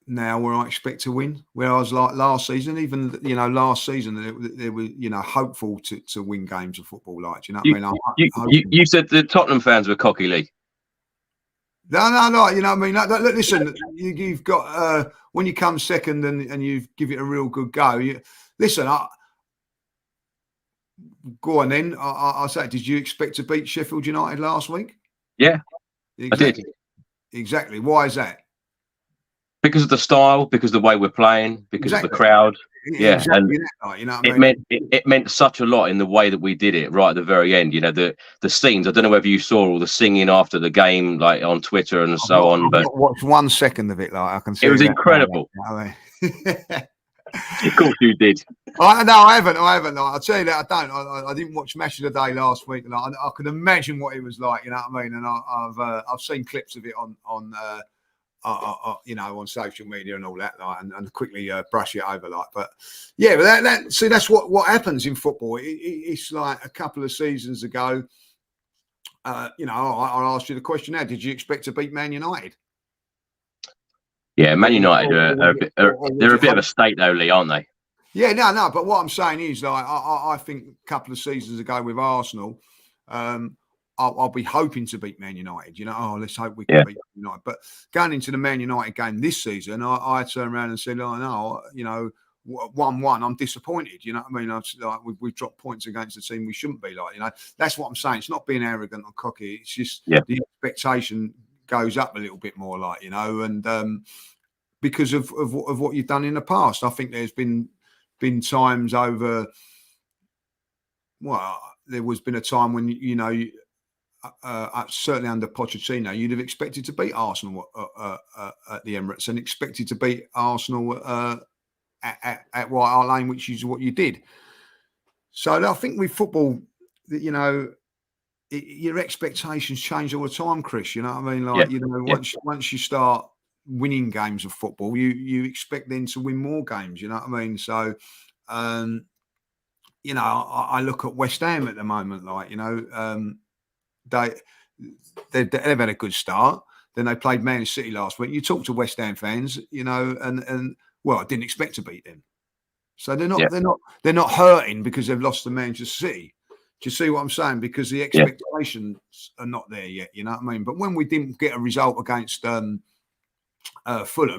[SPEAKER 2] now where I expect to win, whereas like last season, even last season they were hopeful to win games of football, like, you know what I mean.
[SPEAKER 1] You said the Tottenham fans were cocky, Lee.
[SPEAKER 2] No, you know what I mean. Listen, you've got when you come second and you give it a real good go. Listen, go on then. I'll say, did you expect to beat Sheffield United last week?
[SPEAKER 1] Yeah, exactly. I did.
[SPEAKER 2] Exactly. Why is that?
[SPEAKER 1] Because of the style, because of the way we're playing, because of the crowd. Yeah,
[SPEAKER 2] exactly.
[SPEAKER 1] And you know what I mean? it meant such a lot in the way that we did it right at the very end. You know, the scenes. I don't know whether you saw all the singing after the game, like on Twitter and so on. But
[SPEAKER 2] not watched 1 second of it. Like, I can see
[SPEAKER 1] it was incredible. Of course you did.
[SPEAKER 2] I haven't. Like, I'll tell you that I don't. I didn't watch Match of the Day last week, and I could imagine what it was like. You know what I mean? And I've seen clips of it on on social media and all that, like, and quickly brush it over, like. But yeah, but that's what happens in football. It's like a couple of seasons ago. I asked you the question now: did you expect to beat Man United?
[SPEAKER 1] Yeah, Man United they're a bit of a state though, Lee, aren't they?
[SPEAKER 2] Yeah, no. But what I'm saying is, like, I think a couple of seasons ago with Arsenal, I'll be hoping to beat Man United. You know, let's hope we can beat Man United. But going into the Man United game this season, I turned around and said, oh no, 1-1, I'm disappointed. You know what I mean? We've dropped points against the team we shouldn't be, like, you know. That's what I'm saying. It's not being arrogant or cocky. It's just the expectation goes up a little bit more, like, you know, and because of what you've done in the past. I think there's been times over. Well, there was been a time when certainly under Pochettino, you'd have expected to beat Arsenal at the Emirates and expected to beat Arsenal at White Hart Lane, which is what you did. So I think with football, your expectations change all the time, Chris. You know what I mean? Like, once you start winning games of football, you expect them to win more games. You know what I mean? So, I look at West Ham at the moment, like, they've had a good start. Then they played Man City last week. You talk to West Ham fans, and well, I didn't expect to beat them. So they're not hurting because they've lost to Manchester City. Do you see what I'm saying? Because the expectations are not there yet. You know what I mean? But when we didn't get a result against Fulham,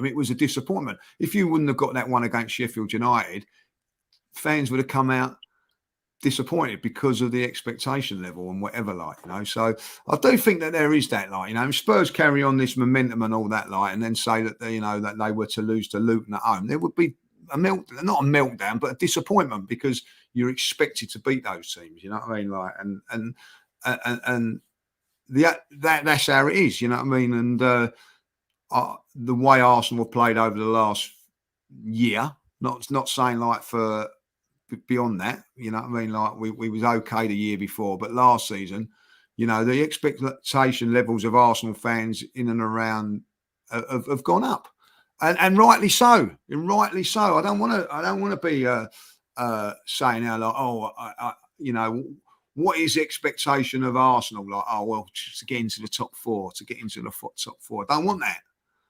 [SPEAKER 2] it was a disappointment. If you wouldn't have got that one against Sheffield United, fans would have come out disappointed because of the expectation level and whatever, like, you know. So I do think that there is that, like, you know, if Spurs carry on this momentum and all that, like, and then say that they, you know, that they were to lose to Luton at home, there would be not a meltdown, but a disappointment, because you're expected to beat those teams, you know what I mean? Like, and that's how it is, you know what I mean? And the way Arsenal have played over the last year, not saying like for beyond that, you know what I mean? Like, we was okay the year before, but last season, you know, the expectation levels of Arsenal fans in and around have gone up, and rightly so. And rightly so. I don't want to be saying now, like, oh, you know, what is the expectation of Arsenal? Like, oh, well, just to get into the top four, to get into the top four. I don't want that.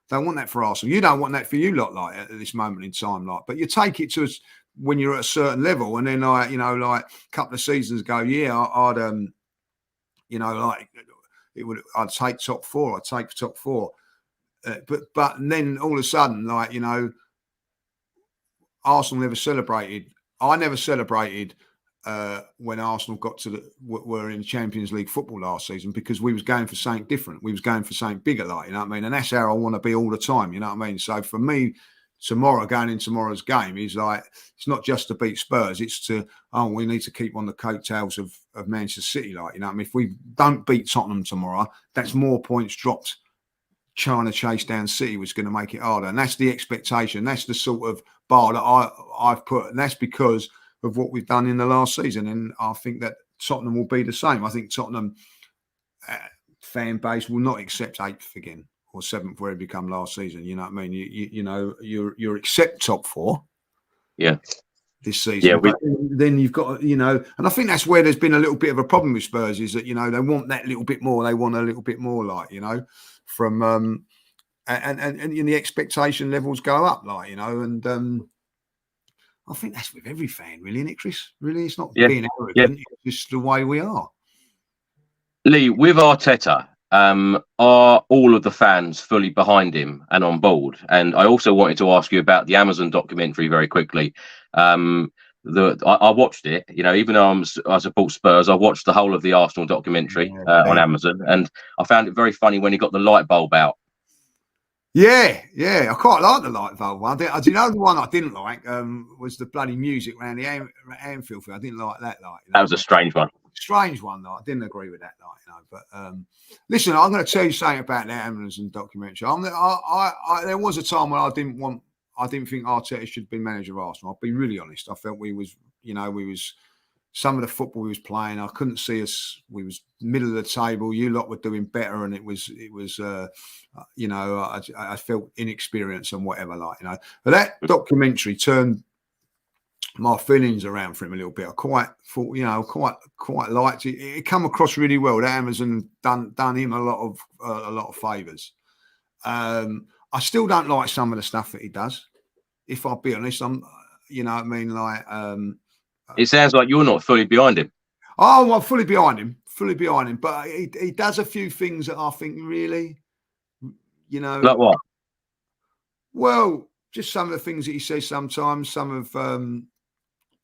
[SPEAKER 2] Don't want that for Arsenal. You don't want that for you lot, like, at this moment in time, like. But you take it to us when you're at a certain level, and then, like, you know, like a couple of seasons ago, yeah, I'd you know, like, I'd take top four. I'd take top four. But then all of a sudden, like, you know, Arsenal never celebrated. I never celebrated when Arsenal got to were in Champions League football last season, because we was going for something different. We was going for something bigger, like, you know what I mean? And that's how I want to be all the time, you know what I mean? So for me, going in tomorrow's game is like, it's not just to beat Spurs, it's to, oh, we need to keep on the coattails of Manchester City, like, you know what I mean? If we don't beat Tottenham tomorrow, that's more points dropped trying to chase down City, which is going to make it harder. And that's the expectation. That's the sort of bar that I've put. And that's because of what we've done in the last season. And I think that Tottenham will be the same. I think Tottenham fan base will not accept 8th again or 7th, where it become last season. You know what I mean? You know, you're accept top 4.
[SPEAKER 1] Yeah.
[SPEAKER 2] This season.
[SPEAKER 1] Yeah,
[SPEAKER 2] but then you've got, you know, and I think that's where there's been a little bit of a problem with Spurs, is that, you know, they want that little bit more. They want a little bit more, like, you know, from and the expectation levels go up, like, you know, and I think that's with every fan, really, isn't it, Chris? Really, it's not being arrogant, it's just the way we are.
[SPEAKER 1] Lee, with Arteta, are all of the fans fully behind him and on board? And I also wanted to ask you about the Amazon documentary very quickly. I watched it, you know, even though I support Spurs, I watched the whole of the Arsenal documentary on Amazon, and I found it very funny when he got the light bulb out.
[SPEAKER 2] Yeah, I quite like the light bulb one. Do you know the one I didn't like was the bloody music around the Anfield field? I didn't like that. Like, you know,
[SPEAKER 1] that was a strange one.
[SPEAKER 2] Strange one, though. I didn't agree with that, like, you know. But listen, I'm going to tell you something about that Amazon documentary. There was a time when I didn't think Arteta should be manager of Arsenal. I'll be really honest. I felt we was some of the football we was playing, I couldn't see us. We was middle of the table. You lot were doing better, and it was you know, I felt inexperienced and whatever, like, you know. But that documentary turned my feelings around for him a little bit. I quite thought, you know, quite liked it. It come across really well. That Amazon done him a lot of favours. I still don't like some of the stuff that he does. If I'll be honest, you know what I mean, like.
[SPEAKER 1] It sounds like you're not fully behind him.
[SPEAKER 2] Oh, I'm fully behind him. But he does a few things that I think really, you know.
[SPEAKER 1] Like what?
[SPEAKER 2] Well, just some of the things that he says sometimes. Some of,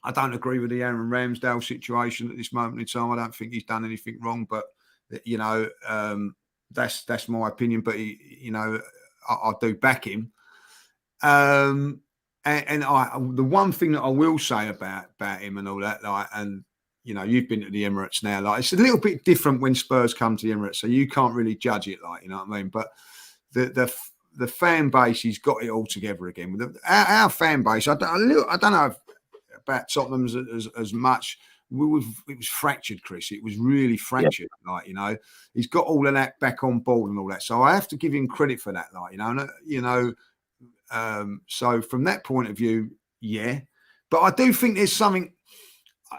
[SPEAKER 2] I don't agree with the Aaron Ramsdale situation at this moment in time. I don't think he's done anything wrong, but, you know, that's my opinion. But you know, I do back him. And the one thing that I will say about him and all that, like, and you know, you've been to the Emirates now, like, it's a little bit different when Spurs come to the Emirates, so you can't really judge it, like, you know what I mean. But the fan base, he's got it all together again. With our fan base, I don't know about Tottenham's as much. It was fractured, Chris. It was really fractured, like, you know. He's got all of that back on board and all that, so I have to give him credit for that, like, you know. So from that point of view, yeah. But I do think there's something,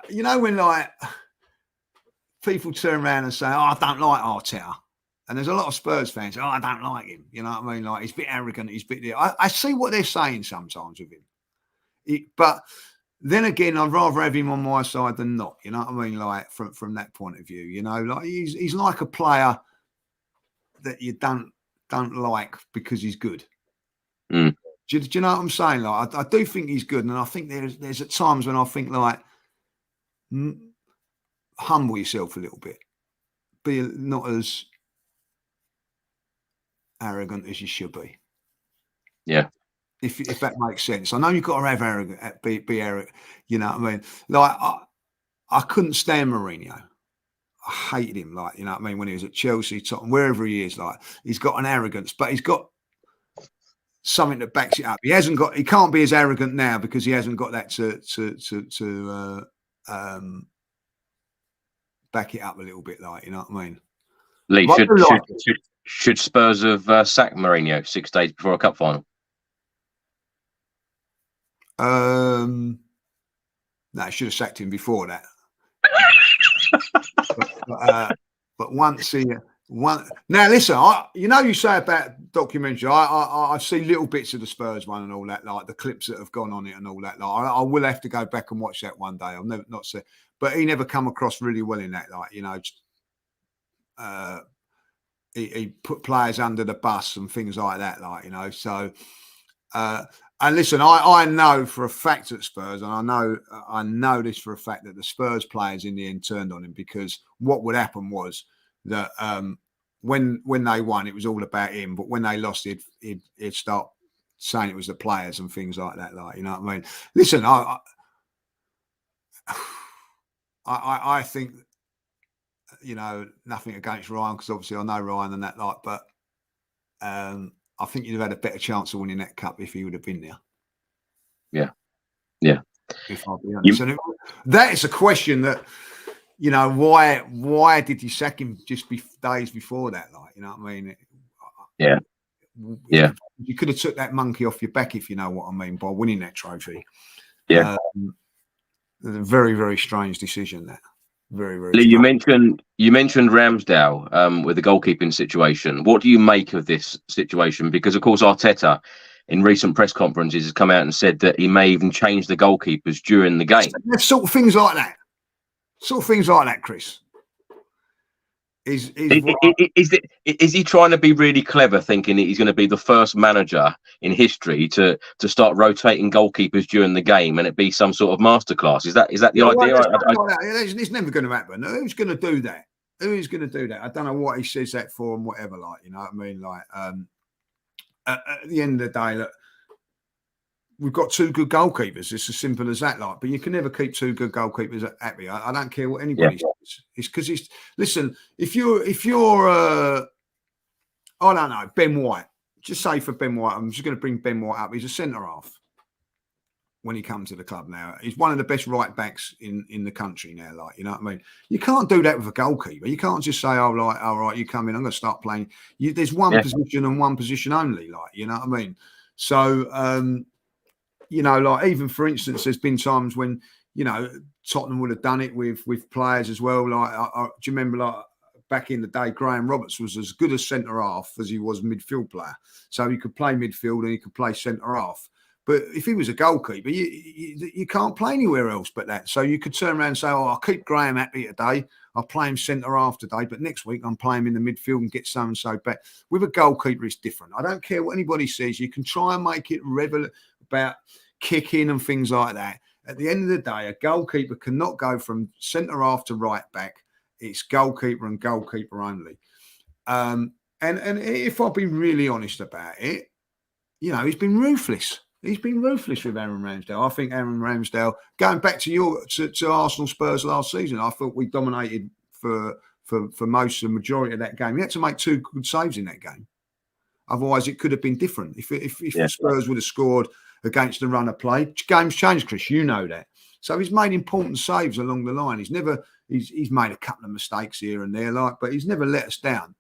[SPEAKER 2] you know, when like people turn around and say, oh, I don't like Arteta. And there's a lot of Spurs fans, oh, I don't like him. You know what I mean? Like, he's a bit arrogant. I see what they're saying sometimes with him. But then again, I'd rather have him on my side than not. You know what I mean? Like, from that point of view, you know, like he's like a player that you don't like because he's good.
[SPEAKER 1] Mm.
[SPEAKER 2] Do you know what I'm saying? Like, I do think he's good, and I think there's at times when I think, like, humble yourself a little bit. Be not as arrogant as you should be.
[SPEAKER 1] Yeah.
[SPEAKER 2] If that makes sense. I know you've got to have arrogant, be arrogant. You know what I mean? Like I couldn't stand Mourinho. I hated him. Like, you know what I mean? When he was at Chelsea, Tottenham, wherever he is, like he's got an arrogance, but he's got something that backs it up. He can't be as arrogant now because he hasn't got that to back it up a little bit. Like, you know what I mean?
[SPEAKER 1] Lee, should Spurs have sacked Mourinho 6 days before a cup final?
[SPEAKER 2] No, I should have sacked him before that. but once now listen, you say about documentary, I see little bits of the Spurs one and all that, like the clips that have gone on it and all that. Like I will have to go back and watch that one day. I've never not said, but he never come across really well in that. Like, you know, he put players under the bus and things like that. Like, you know, so. And listen, I know for a fact at Spurs, and I know this for a fact that the Spurs players in the end turned on him, because what would happen was that when they won, it was all about him, but when they lost, he'd start saying it was the players and things like that. Like, you know what I mean? Listen, I think, you know, nothing against Ryan, because obviously I know Ryan and that, like, but I think you'd have had a better chance of winning that cup if he would have been there.
[SPEAKER 1] Yeah. Yeah.
[SPEAKER 2] If I'll be honest. And that is a question that, you know, why did you sack him just days before that? Like, you know what I mean?
[SPEAKER 1] Yeah. Yeah.
[SPEAKER 2] You could have took that monkey off your back, if you know what I mean, by winning that trophy.
[SPEAKER 1] Yeah.
[SPEAKER 2] A very, very strange decision, that. Very, very.
[SPEAKER 1] Lee, you mentioned Ramsdale with the goalkeeping situation. What do you make of this situation? Because of course Arteta, in recent press conferences, has come out and said that he may even change the goalkeepers during the game.
[SPEAKER 2] Sort of things like that, Chris. Is
[SPEAKER 1] he trying to be really clever, thinking that he's going to be the first manager in history to start rotating goalkeepers during the game and it be some sort of masterclass? Is that the idea?
[SPEAKER 2] It's never going to happen. Who's going to do that? Who's going to do that? I don't know what he says that for and whatever. Like, you know what I mean? Like, at the end of the day, look, we've got two good goalkeepers. It's as simple as that. Like, but you can never keep two good goalkeepers happy. I don't care what anybody says. It's because listen. If you're I don't know, Ben White. Just say for Ben White, I'm just going to bring Ben White up. He's a centre half when he comes to the club now. He's one of the best right backs in the country now. Like, you know what I mean? You can't do that with a goalkeeper. You can't just say, oh, like, all right, you come in, I'm going to start playing. There's one position and one position only. Like, you know what I mean? So. You know, like, even for instance, there's been times when, you know, Tottenham would have done it with players as well. Like, do you remember, like, back in the day, Graham Roberts was as good a centre half as he was midfield player. So he could play midfield and he could play centre half. But if he was a goalkeeper, you can't play anywhere else but that. So you could turn around and say, oh, I'll keep Graham happy today. I'll play him centre half today, but next week I'm playing him in the midfield and get so-and-so back. With a goalkeeper, it's different. I don't care what anybody says. You can try and make it about kicking and things like that. At the end of the day, a goalkeeper cannot go from centre half to right back. It's goalkeeper and goalkeeper only. And if I've been really honest about it, you know, he's been ruthless. He's been ruthless with Aaron Ramsdale. I think Aaron Ramsdale, going back to Arsenal Spurs last season, I thought we dominated for most of the majority of that game. He had to make 2 good saves in that game. Otherwise, it could have been different. If Spurs would have scored against the run of play, games change, Chris. You know that. So he's made important saves along the line. He's made a couple of mistakes here and there, like, but he's never let us down.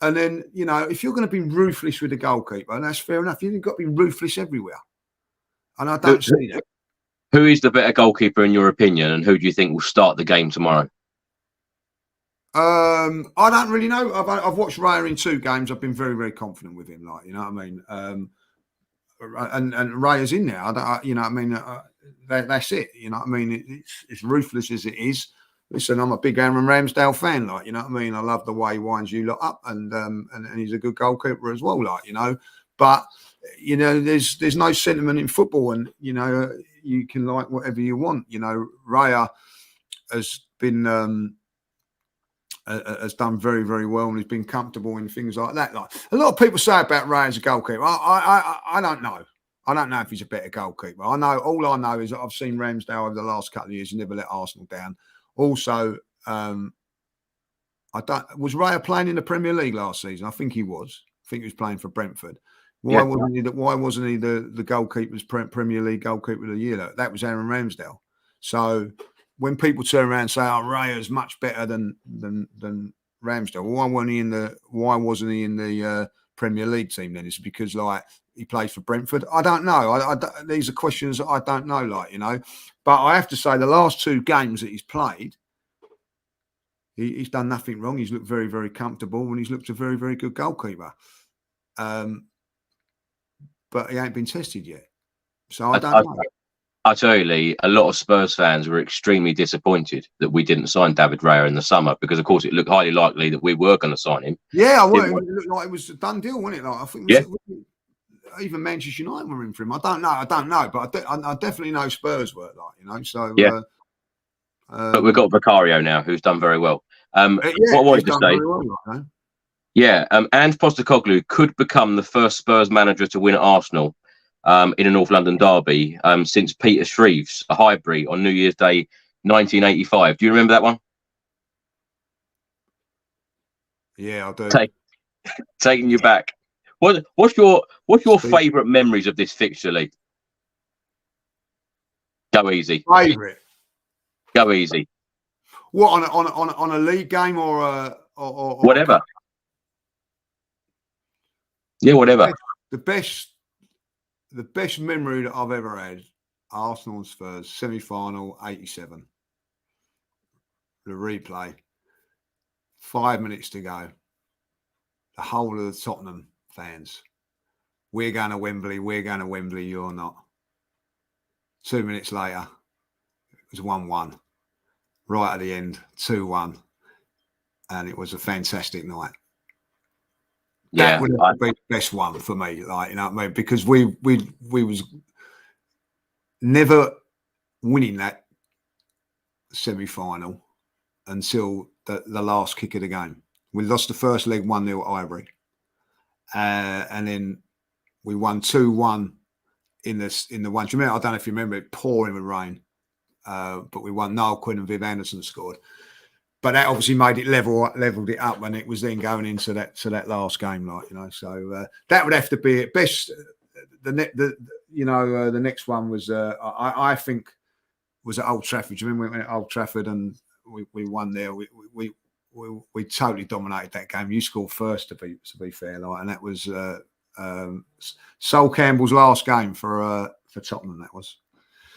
[SPEAKER 2] And then, you know, if you're going to be ruthless with the goalkeeper, and that's fair enough, you've got to be ruthless everywhere. And I don't see that.
[SPEAKER 1] Who is the better goalkeeper in your opinion, and who do you think will start the game tomorrow?
[SPEAKER 2] I don't really know. I've watched Raya in 2 games. I've been very, very confident with him. Like, you know what I mean? And Raya's in there. You know what I mean? That's it. You know what I mean? It's ruthless as it is. Listen, I'm a big Aaron Ramsdale fan. Like, you know what I mean? I love the way he winds you lot up, and he's a good goalkeeper as well. Like, you know, but you know, there's no sentiment in football, and you know, you can like whatever you want. You know, Raya has been has done very, very well, and he's been comfortable in things like that. Like a lot of people say about Ray as a goalkeeper. I don't know. I don't know if he's a better goalkeeper. All I know is that I've seen Ramsdale over the last couple of years never let Arsenal down. Also, was Raya playing in the Premier League last season? I think he was. I think he was playing for Brentford. Why wasn't he the goalkeeper's Premier League goalkeeper of the year? That was Aaron Ramsdale. So when people turn around and say, "Oh, Raya's much better than Ramsdale," why wasn't he in the Premier League team then? It's because like he plays for Brentford. I don't know. These are questions that I don't know. Like, you know, but I have to say the last 2 games that he's played, he's done nothing wrong. He's looked very, very comfortable, and he's looked a very, very good goalkeeper. But he ain't been tested yet, so I don't know.
[SPEAKER 1] I tell you, Lee, a lot of Spurs fans were extremely disappointed that we didn't sign David Raya in the summer because, of course, it looked highly likely that we were going to sign him.
[SPEAKER 2] Yeah, it looked like it was a done deal, wasn't it? Like I think even Manchester United were in for him. I don't know, but I definitely know Spurs were, like, you know. So
[SPEAKER 1] yeah, but we've got Vicario now, who's done very well. What I wanted to say.
[SPEAKER 2] Well,
[SPEAKER 1] yeah, Ange Postecoglou could become the first Spurs manager to win at Arsenal in a North London derby since Peter Shreves, a Highbury, on New Year's Day 1985. Do you remember that one?
[SPEAKER 2] Yeah, I do.
[SPEAKER 1] Taking you back. What's your favourite memories of this fixture, Lee? Go easy.
[SPEAKER 2] Favourite.
[SPEAKER 1] Go easy.
[SPEAKER 2] What on a league game or
[SPEAKER 1] whatever? Yeah, whatever.
[SPEAKER 2] The best memory that I've ever had: Arsenal and Spurs semi-final '87. The replay. 5 minutes to go. The whole of the Tottenham fans. We're going to Wembley. We're going to Wembley. You're not. 2 minutes later, it was 1-1. Right at the end, 2-1. And it was a fantastic night.
[SPEAKER 1] Yeah,
[SPEAKER 2] that would have been the best one for me. Like, you know what I mean? Because we was never winning that semi-final until the last kick of the game. We lost the first leg 1-0 at Highbury. And then we won 2-1 in the one. Do you remember? I don't know if you remember it pouring with rain. But we won. Niall Quinn and Viv Anderson scored. But that obviously made it leveled it up when it was then going into that last game, like, you know. So that would have to be it. Best. The next one was I think was at Old Trafford. Do you remember we went at Old Trafford and we won there? We totally dominated that game. You scored first, to be fair, like, and that was Sol Campbell's last game for Tottenham. That was.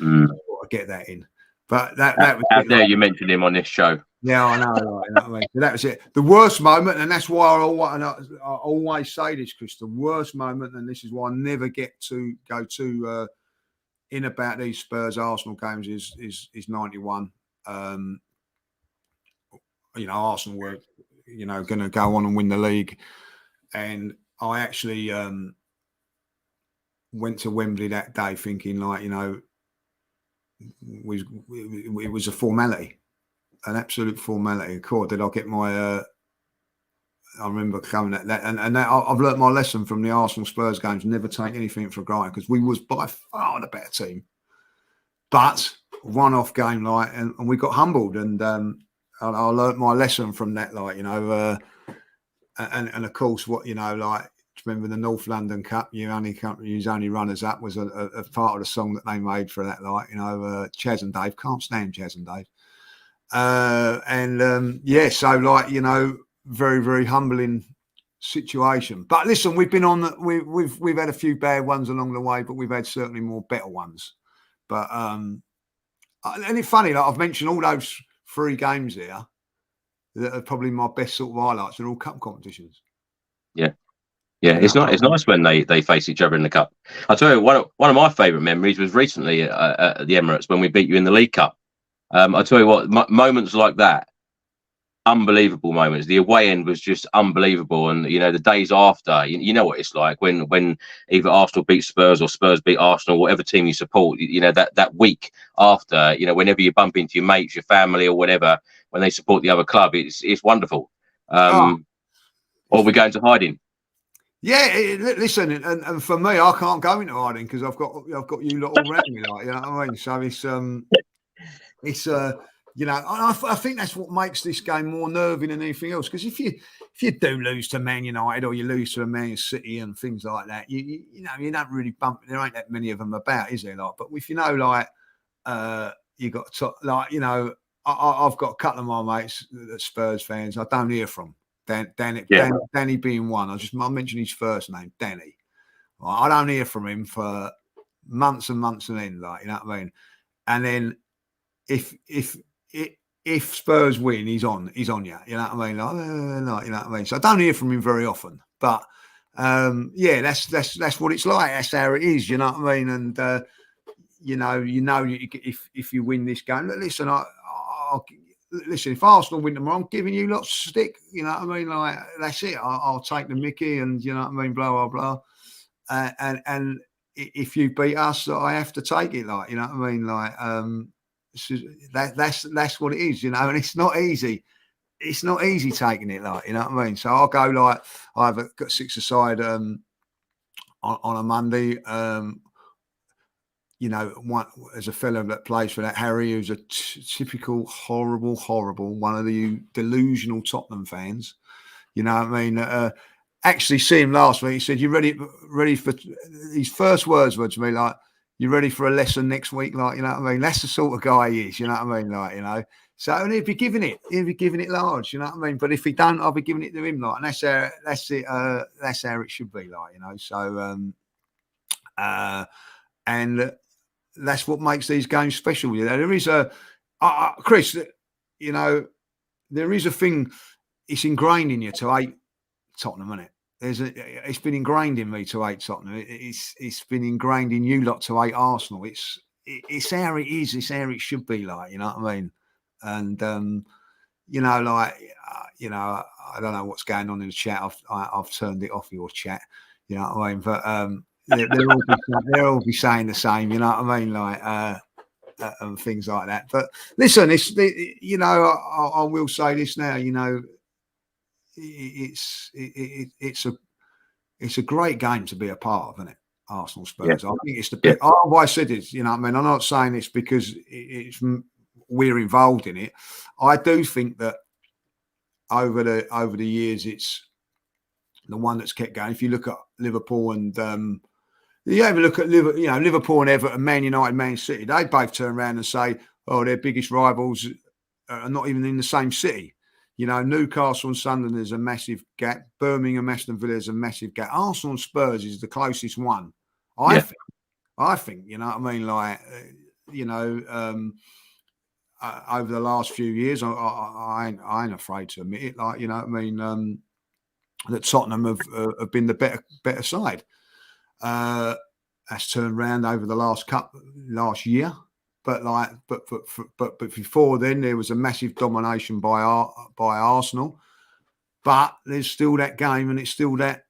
[SPEAKER 2] I get that in. But that was
[SPEAKER 1] how dare you mention him on this show?
[SPEAKER 2] Yeah, I know. Right, you know what I mean? So that was it. The worst moment, and that's why I always say this, Chris. The worst moment, and this is why I never get to go to in about these Spurs Arsenal games is 91. Arsenal were going to go on and win the league, and I actually went to Wembley that day thinking, like, it was a formality, an absolute formality. Of course, did I get my? I remember coming at that, and that, I've learnt my lesson from the Arsenal Spurs games: never take anything for granted, because we was by far the better team. But one-off game, like, and we got humbled, and I learnt my lesson from that, like, and of course, like. Remember the North London Cup? You only runners up was a part of the song that they made for that, like, Chaz and Dave. Can't stand Chaz and Dave. So, like, very, very humbling situation. But listen, we've been on we've had a few bad ones along the way, but we've had certainly more better ones. But and it's funny, like, I've mentioned all those 3 games here that are probably my best sort of highlights. They're all cup competitions.
[SPEAKER 1] Yeah. Yeah, it's nice when they face each other in the cup. I'll tell you, one of my favourite memories was recently at the Emirates when we beat you in the League Cup. I'll tell you what, moments like that unbelievable moments. The away end was just unbelievable, and you know the days after, you know what it's like when either Arsenal beat Spurs or Spurs beat Arsenal, whatever team you support. You know that week after, you know, whenever you bump into your mates, your family, or whatever, when they support the other club, it's wonderful. Or we're going to hiding.
[SPEAKER 2] Yeah, listen, and for me, I can't go into hiding because I've got you lot all around me, like, you know what I mean. So it's you know, I think that's what makes this game more nerving than anything else. Because if you do lose to Man United or you lose to Man City and things like that, you know, you don't really bump. There ain't that many of them about, is there? Like, but if you know, like, you got like, you know, I've got a couple of my mates that Spurs fans. I don't hear from Danny being one. I'll mention his first name, Danny. I don't hear from him for months and months and end, like, you know what I mean. And then if Spurs win, he's on you. You know what I mean? Like, you know what I mean? So I don't hear from him very often. But yeah, that's what it's like. That's how it is. You know what I mean? And you know, if you win this game, listen, listen. If Arsenal win tomorrow, I'm giving you lots of stick. You know what I mean? Like, that's it. I'll take the Mickey, and you know what I mean. Blah blah blah. And if you beat us, I have to take it. Like, you know what I mean? Like, that's what it is, you know, and it's not easy. It's not easy taking it, like, you know what I mean. So I'll go, like, I've got 6 aside on a Monday. You know, one as a fellow that plays for that, Harry, who's a typical horrible one of the delusional Tottenham fans. You know what I mean? Actually, see him last week. He said, "You ready for?" His first words were to me like, "You ready for a lesson next week?" Like, you know what I mean? That's the sort of guy he is. You know what I mean? Like, you know. So, and he'd be giving it large. You know what I mean? But if he don't, I'll be giving it to him. Like, and that's it. That's how it should be. Like, you know. So, and that's what makes these games special. You know, there is Chris. You know, there is a thing. It's ingrained in you to hate Tottenham, isn't it? It's been ingrained in me to hate Tottenham. It's been ingrained in you lot to hate Arsenal. It's how it is. It's how it should be. Like, you know what I mean? And you know, like, you know, I don't know what's going on in the chat. I've turned it off your chat. You know what I mean? But they'll all be saying the same. You know what I mean? Like, and things like that. But listen, you know, I will say this now. You know. It's a great game to be a part of, isn't it? Arsenal Spurs. Yeah. I think it's the best. Why I said it, you know what I mean? I'm not saying it's because we're involved in it. I do think that over the years, it's the one that's kept going. If you look at Liverpool and you ever look at Liverpool and Everton, Man United, Man City, they both turn around and say, "Oh, their biggest rivals are not even in the same city." You know, Newcastle and Sunderland is a massive gap. Birmingham, Aston Villa is a massive gap. Arsenal and Spurs is the closest one. I think, you know what I mean? Like, you know, over the last few years, I ain't afraid to admit it. Like, you know what I mean? That Tottenham have been the better side. That's turned around over the last year. But before then, there was a massive domination by Arsenal. But there's still that game, and it's still that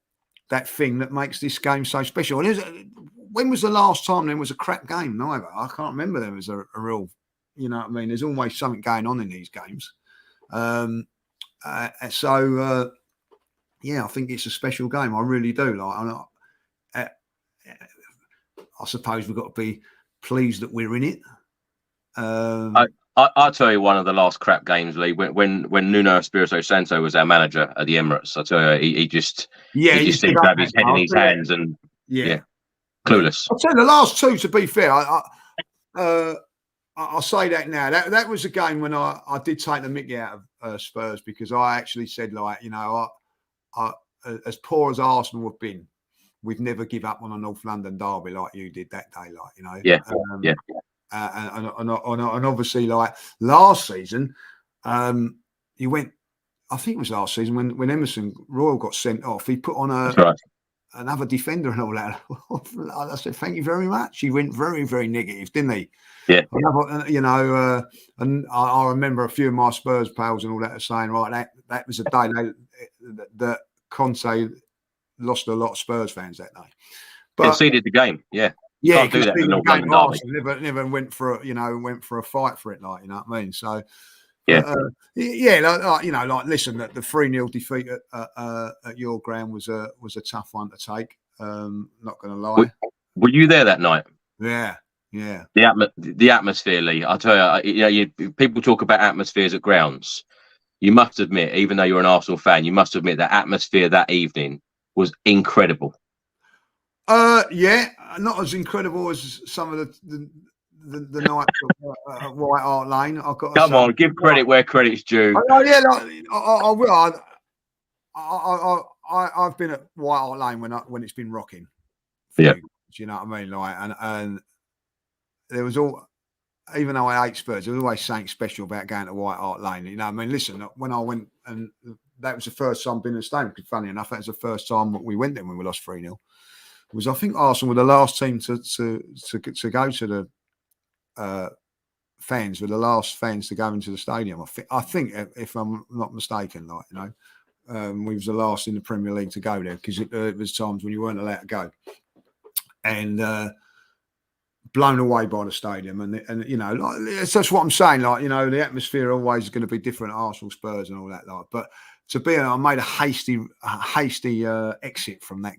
[SPEAKER 2] thing that makes this game so special. And when was the last time there was a crap game? Neither. I can't remember there was a real. You know what I mean? There's always something going on in these games. So yeah, I think it's a special game. I really do. Like, I suppose we've got to be pleased that we're in it.
[SPEAKER 1] I'll tell you one of the last crap games, Lee. When Nuno Espirito Santo was our manager at the Emirates, I tell you, he just seemed to have his head in his hands and clueless.
[SPEAKER 2] I'll tell you, the last two, to be fair, I'll say that now. That was a game when I did take the mickey out of Spurs, because I actually said, like, you know, I as poor as Arsenal have been, we'd never give up on a North London derby like you did that day, like, you know. And obviously, like last season, you went. I think it was last season when Emerson Royal got sent off. He put on another defender and all that. I said, thank you very much. He went very, very negative, didn't he?
[SPEAKER 1] Yeah.
[SPEAKER 2] And I remember a few of my Spurs pals and all that are saying, right, that was a day that Conte lost a lot of Spurs fans that day. But
[SPEAKER 1] conceded the game, yeah. You can't do that in North London derby.
[SPEAKER 2] Never went for a fight for it, like, you know what I mean? So
[SPEAKER 1] yeah,
[SPEAKER 2] listen, the 3-0 defeat at your ground was a tough one to take. Not going to lie.
[SPEAKER 1] Were you there that night?
[SPEAKER 2] Yeah.
[SPEAKER 1] The atmosphere, Lee. I tell you, people talk about atmospheres at grounds. You must admit, even though you're an Arsenal fan, you must admit that atmosphere that evening was incredible.
[SPEAKER 2] Yeah, not as incredible as some of the nights at White Hart Lane.
[SPEAKER 1] Come on, give credit where credit's due.
[SPEAKER 2] I will. I've been at White Hart Lane when it's been rocking.
[SPEAKER 1] Yeah,
[SPEAKER 2] do you know what I mean? Like, and there was even though I hate Spurs, there was always something special about going to White Hart Lane. You know, I mean, listen, when I went, and that was the first time being in the stadium. Because funny enough, that was the first time we went there when we lost 3-0. Was I think Arsenal were the last team to go to the fans, were the last fans to go into the stadium. I think if I'm not mistaken, like, you know, we was the last in the Premier League to go there, because it was times when you weren't allowed to go, and blown away by the stadium, and you know, like, that's what I'm saying. Like, you know, the atmosphere always is going to be different at Arsenal, Spurs, and all that. Like, but I made a hasty exit from that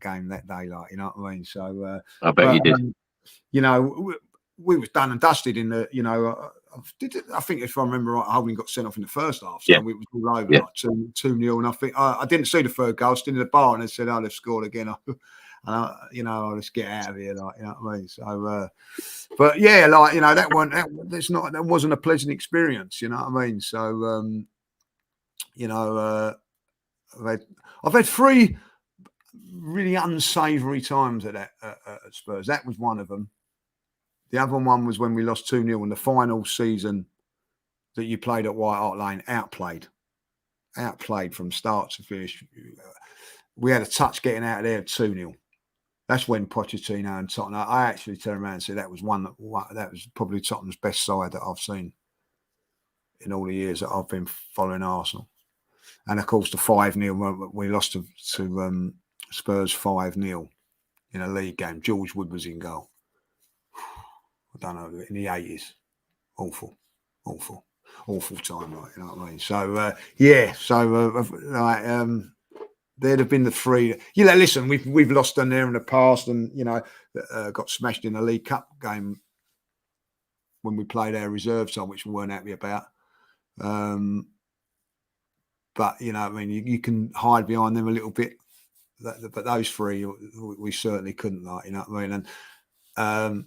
[SPEAKER 2] game that day. Like, you know what I mean? So
[SPEAKER 1] I bet you did.
[SPEAKER 2] You know, we was done and dusted in the. You know, I think if I remember right, Holding got sent off in the first half, so we was all over, like 2-0. And I think I didn't see the third goal. I was in the bar and they said, "Oh, they've scored again." You know, let's get out of here, like, you know what I mean? So, but yeah, like, you know, that wasn't a pleasant experience, you know what I mean? So, you know, I've had 3 really unsavoury times at Spurs. That was one of them. The other one was when we lost 2-0 in the final season that you played at White Hart Lane. Outplayed from start to finish. We had a touch getting out of there 2-0. That's when Pochettino and Tottenham. I actually turned around and said that was that was probably Tottenham's best side that I've seen in all the years that I've been following Arsenal. And of course, the 5-0 we lost to Spurs 5-0 in a league game. George Wood was in goal. I don't know, in the 80s. Awful time, like, you know what I mean? So there'd have been the 3. You know, listen, we've lost them there in the past, and you know, got smashed in a League Cup game when we played our reserve side, which we weren't happy about. But you know, I mean, you can hide behind them a little bit, but those 3 we certainly couldn't, like, you know what I mean? And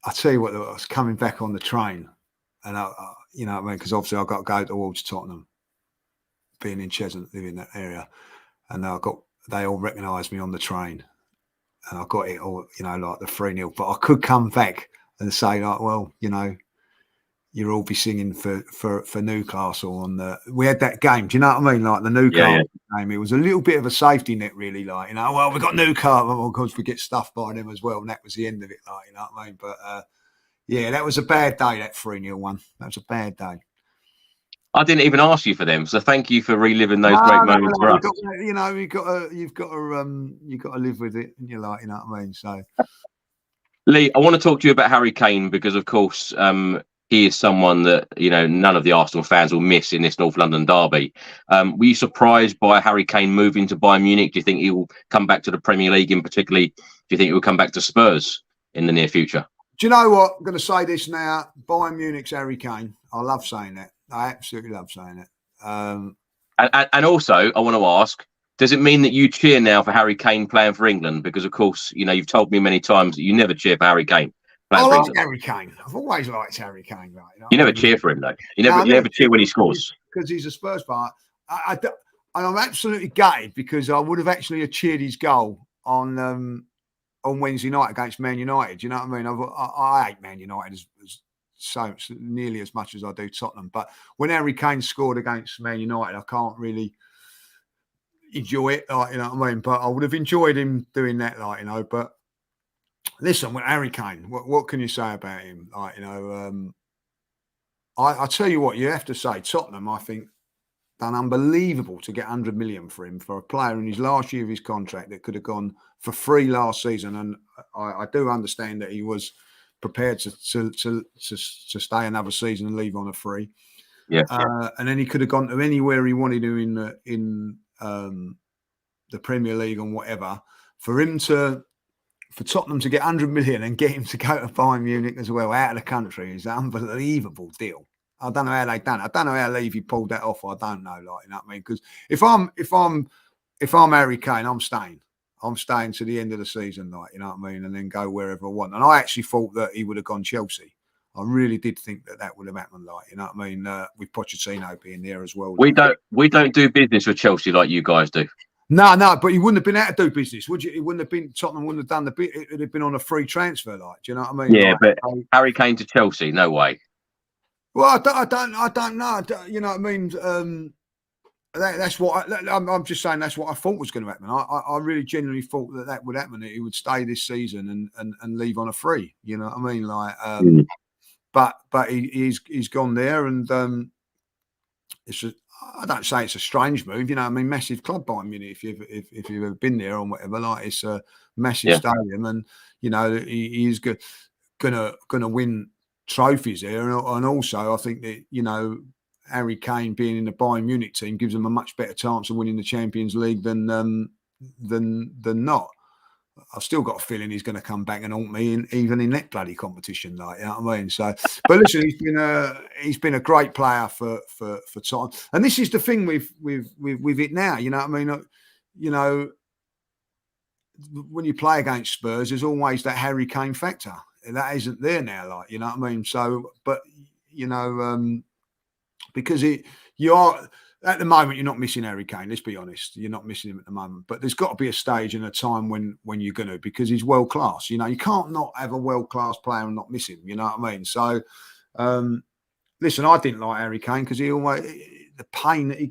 [SPEAKER 2] I tell you what, I was coming back on the train, and you know what I mean, because obviously I got to go towards Tottenham, being in Cheshunt, living in that area, and they all recognised me on the train, and I got it all, you know, like the 3-0. But I could come back and say, like, well, you know, you'll all be singing for Newcastle on the. We had that game. Do you know what I mean? Like the Newcastle game, it was a little bit of a safety net, really. Like, you know, well, we got Newcastle, well, of course we get stuffed by them as well, and that was the end of it. Like, you know what I mean? But yeah, that was a bad day. That 3-0 one. That was a bad day.
[SPEAKER 1] I didn't even ask you for them, so thank you for reliving those great moments for us.
[SPEAKER 2] You know, you've got to live with it, and you're like, you know what I mean. So,
[SPEAKER 1] Lee, I want to talk to you about Harry Kane, because, of course, he is someone that, you know, none of the Arsenal fans will miss in this North London derby. Were you surprised by Harry Kane moving to Bayern Munich? Do you think he will come back to the Premier League, and particularly, do you think he will come back to Spurs in the near future?
[SPEAKER 2] Do you know what? I'm going to say this now. Bayern Munich's Harry Kane. I love saying that. I absolutely love saying it.
[SPEAKER 1] And also, I want to ask, does it mean that you cheer now for Harry Kane playing for England? Because, of course, you know, you've told me many times that you never cheer for Harry Kane.
[SPEAKER 2] I like Harry Kane. I've always liked Harry Kane. Right?
[SPEAKER 1] You never cheer for him, though. You never cheer when he scores.
[SPEAKER 2] Because he's a Spurs player. And I'm absolutely gutted, because I would have actually cheered his goal on Wednesday night against Man United. You know what I mean? I hate Man United as nearly as much as I do Tottenham. But when Harry Kane scored against Man United, I can't really, enjoy it, like, you know what I mean. But I would have enjoyed him doing that, like, you know. But listen, with Harry Kane, what can you say about him? Like, you know, I tell you what, you have to say Tottenham, I think, done unbelievable to get 100 million for him, for a player in his last year of his contract that could have gone for free last season. And I do understand that he was prepared to stay another season and leave on a free.
[SPEAKER 1] Yeah.
[SPEAKER 2] And then he could have gone to anywhere he wanted to in the Premier League and whatever. For Tottenham to get 100 million and get him to go to Bayern Munich as well, out of the country, is an unbelievable deal. I don't know how they done it. I don't know how Levy pulled that off. I don't know, like, you know what I mean? Because if I'm Harry Kane, I'm staying. I'm staying to the end of the season, like, you know what I mean, and then go wherever I want. And I actually thought that he would have gone Chelsea. I really did think that would have happened, like, you know what I mean, with Pochettino being there as well.
[SPEAKER 1] We don't do business with Chelsea like you guys do.
[SPEAKER 2] No, but he wouldn't have been able to do business, would you? It wouldn't have been, Tottenham wouldn't have done the bit. It would have been on a free transfer, like, do you know what I mean?
[SPEAKER 1] Yeah,
[SPEAKER 2] like,
[SPEAKER 1] but Harry Kane to Chelsea, no way.
[SPEAKER 2] Well, I don't know. You know what I mean? That's what I'm just saying. That's what I thought was going to happen. I really genuinely thought that would happen. That he would stay this season and leave on a free. You know what I mean? Like, but he's gone there, and I don't say it's a strange move. You know what I mean? Massive club, Bayern Munich. If you've ever been there or whatever, like, it's a massive stadium, and you know he's gonna win trophies there, and also I think that, you know, Harry Kane being in the Bayern Munich team gives them a much better chance of winning the Champions League than not. I've still got a feeling he's going to come back and haunt me even in that bloody competition, like, you know what I mean? So, but listen, he's been a great player for Tottenham, and this is the thing with it now. You know what I mean? You know, when you play against Spurs, there's always that Harry Kane factor. That isn't there now, like, you know what I mean? So, but, you know, because you are, at the moment, you're not missing Harry Kane, let's be honest. You're not missing him at the moment. But there's got to be a stage and a time when you're going to, because he's world class. You know, you can't not have a world class player and not miss him, you know what I mean? So, listen, I didn't like Harry Kane because he always, the pain that he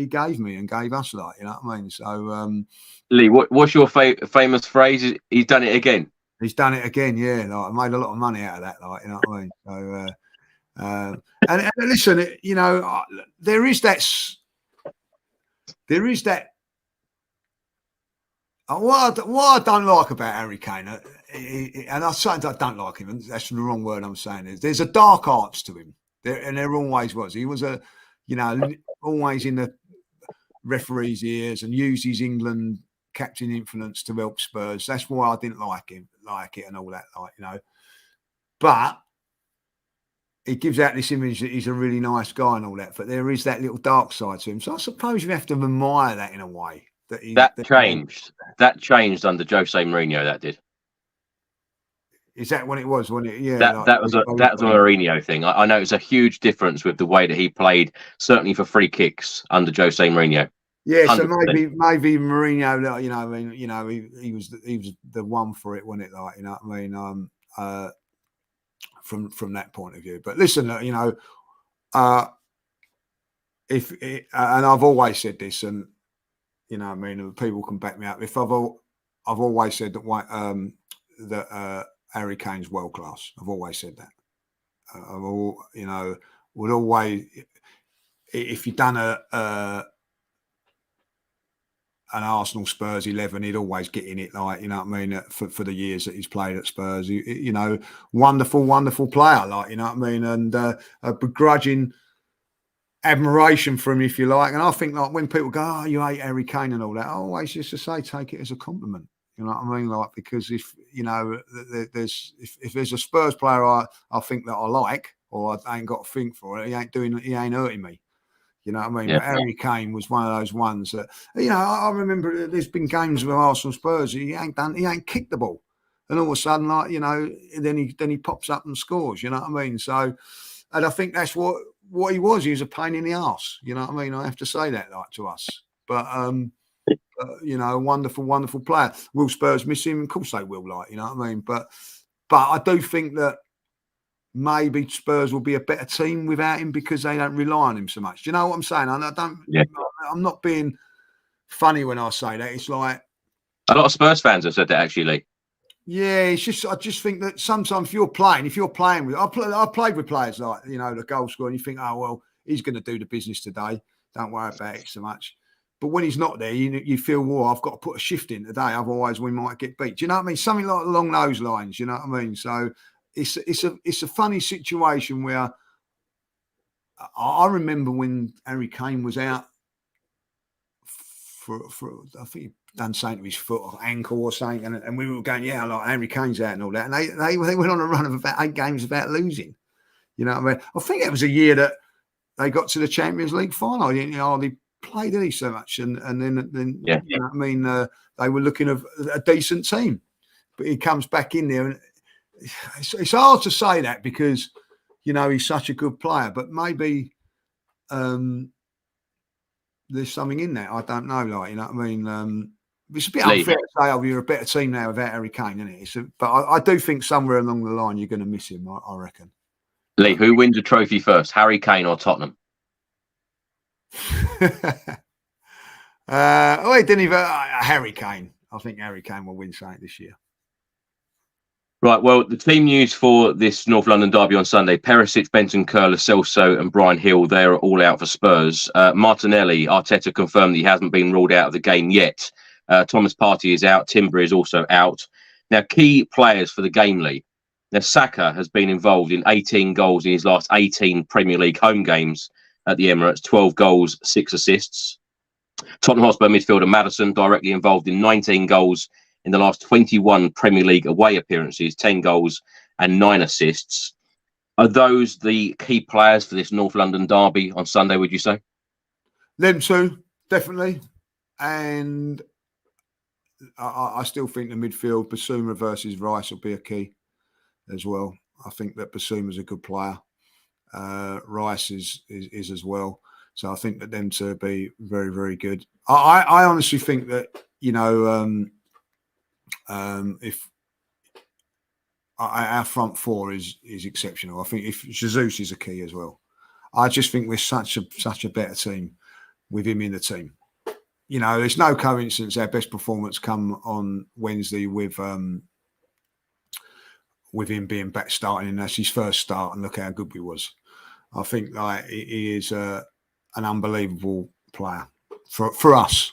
[SPEAKER 2] gave me and gave us, like, you know what I mean? So,
[SPEAKER 1] Lee, what's your famous phrase? He's done it again.
[SPEAKER 2] He's done it again, yeah. Like, I made a lot of money out of that, like, you know what I mean? So, and listen, you know, there is that. What I don't like about Harry Kane, and I certainly don't like him, and that's the wrong word I'm saying. There's a dark arts to him, and there always was. He was always in the referee's ears and used his England captain influence to help Spurs. That's why I didn't like it and all that, like, you know. But he gives out this image that he's a really nice guy and all that, but there is that little dark side to him. So I suppose you have to admire that in a way. That changed.
[SPEAKER 1] That changed under Jose Mourinho. That did.
[SPEAKER 2] Is that when it was? When it? Yeah.
[SPEAKER 1] That was a Mourinho thing. I know it's a huge difference with the way that he played, certainly for free kicks under Jose Mourinho.
[SPEAKER 2] Yeah, 100%. So maybe Mourinho, you know, I mean, you know, he was the one for it, wasn't it? Like, you know what I mean? From that point of view. But listen, you know, and I've always said this, and you know, I mean, people can back me up. If I've always said that Harry Kane's world class. I've always said that. You know, would always, if you've done an Arsenal Spurs 11, he'd always get in it, like, you know what I mean, for the years that he's played at Spurs. You know, wonderful player, like, you know what I mean, and a begrudging admiration for him, if you like. And I think, like, when people go, "Oh, you hate Harry Kane" and all that, I always used to say, take it as a compliment. You know what I mean? Like, because if, you know, if there's a Spurs player I think that I like, or I ain't got to think for it, he ain't hurting me. You know what I mean?
[SPEAKER 1] Yeah.
[SPEAKER 2] But Harry Kane was one of those ones that, you know, I remember there's been games with Arsenal Spurs, he ain't kicked the ball. And all of a sudden, like, you know, then he pops up and scores, you know what I mean? So, and I think that's what he was. He was a pain in the arse. You know what I mean? I have to say that, like, to us. But, you know, wonderful player. Will Spurs miss him? Of course they will, like, you know what I mean? But I do think that maybe Spurs will be a better team without him because they don't rely on him so much. Do you know what I'm saying? I don't. Yeah. I'm not being funny when I say that. It's like
[SPEAKER 1] a lot of Spurs fans have said that actually, Lee.
[SPEAKER 2] Yeah, it's just I just think that sometimes if you're playing with, I played with players like the goal scorer, and you think, oh well, he's going to do the business today. Don't worry about it so much. But when he's not there, you feel, well, I've got to put a shift in today, otherwise we might get beat. Do you know what I mean? Something like along those lines. You know what I mean? So it's a funny situation where I remember when Harry Kane was out for I think he done something to his foot or ankle or something, and we were going, yeah, like Harry Kane's out and all that, and they went on a run of about 8 games without losing. You know what I mean? I think that was a year that they got to the Champions League final. They hardly played any so much, and then
[SPEAKER 1] yeah.
[SPEAKER 2] You know what I mean? They were looking at a decent team, but he comes back in there, and it's hard to say that because he's such a good player, but maybe there's something in that. I don't know, like, you know what I mean? It's a bit unfair to say, oh, you're a better team now without Harry Kane, isn't it? But I do think somewhere along the line you're going to miss him, I reckon.
[SPEAKER 1] Lee, who wins a trophy first, Harry Kane or Tottenham?
[SPEAKER 2] He didn't even Harry Kane. I think Harry Kane will win something this year.
[SPEAKER 1] Right, well, the team news for this North London derby on Sunday: Perisic, Bentancur, Lo Celso and Brian Hill, they're all out for Spurs. Martinelli, Arteta confirmed that he hasn't been ruled out of the game yet. Thomas Partey is out. Timber is also out. Now, key players for the game, Lee. Now, Saka has been involved in 18 goals in his last 18 Premier League home games at the Emirates, 12 goals, 6 assists. Tottenham Hotspur midfielder Maddison directly involved in 19 goals in the last 21 Premier League away appearances, 10 goals and 9 assists. Are those the key players for this North London derby on Sunday, would you say?
[SPEAKER 2] Them two, definitely. And I still think the midfield, Basuma versus Rice, will be a key as well. I think that Basuma's a good player. Rice is as well. So I think that them two will be very, very good. I honestly think that, if our front four is exceptional. I think if Jesus is a key as well. I just think we're such a better team with him in the team. There's no coincidence our best performance come on Wednesday with him being back starting, and that's his first start, and look how good we was. I think he is an unbelievable player for us,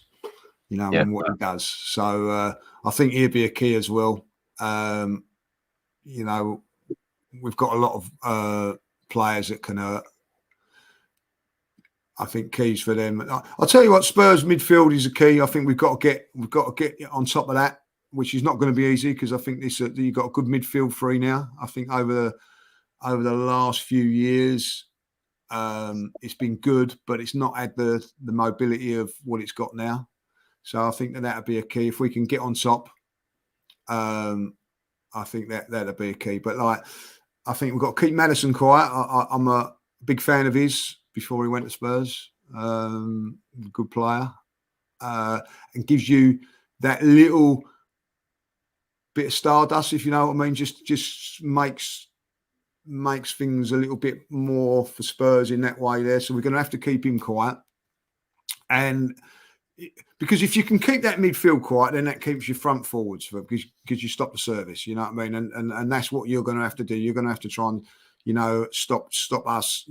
[SPEAKER 2] and what he does. So I think he'll be a key as well. We've got a lot of players that can hurt. I think keys for them. I'll tell you what, Spurs midfield is a key. I think we've got to get on top of that, which is not going to be easy because I think you've got a good midfield three now. I think over the last few years, it's been good, but it's not had the mobility of what it's got now. So I think that'll be a key if we can get on top. I think that'll be a key. But I think we've got to keep Maddison quiet. I'm a big fan of his before he went to Spurs. Good player, and gives you that little bit of stardust, if you know what I mean. Just makes things a little bit more for Spurs in that way there. So we're going to have to keep him quiet, and because if you can keep that midfield quiet, then that keeps your front forwards because you stop the service. You know what I mean? And that's what you're going to have to do. You're going to have to try and stop us.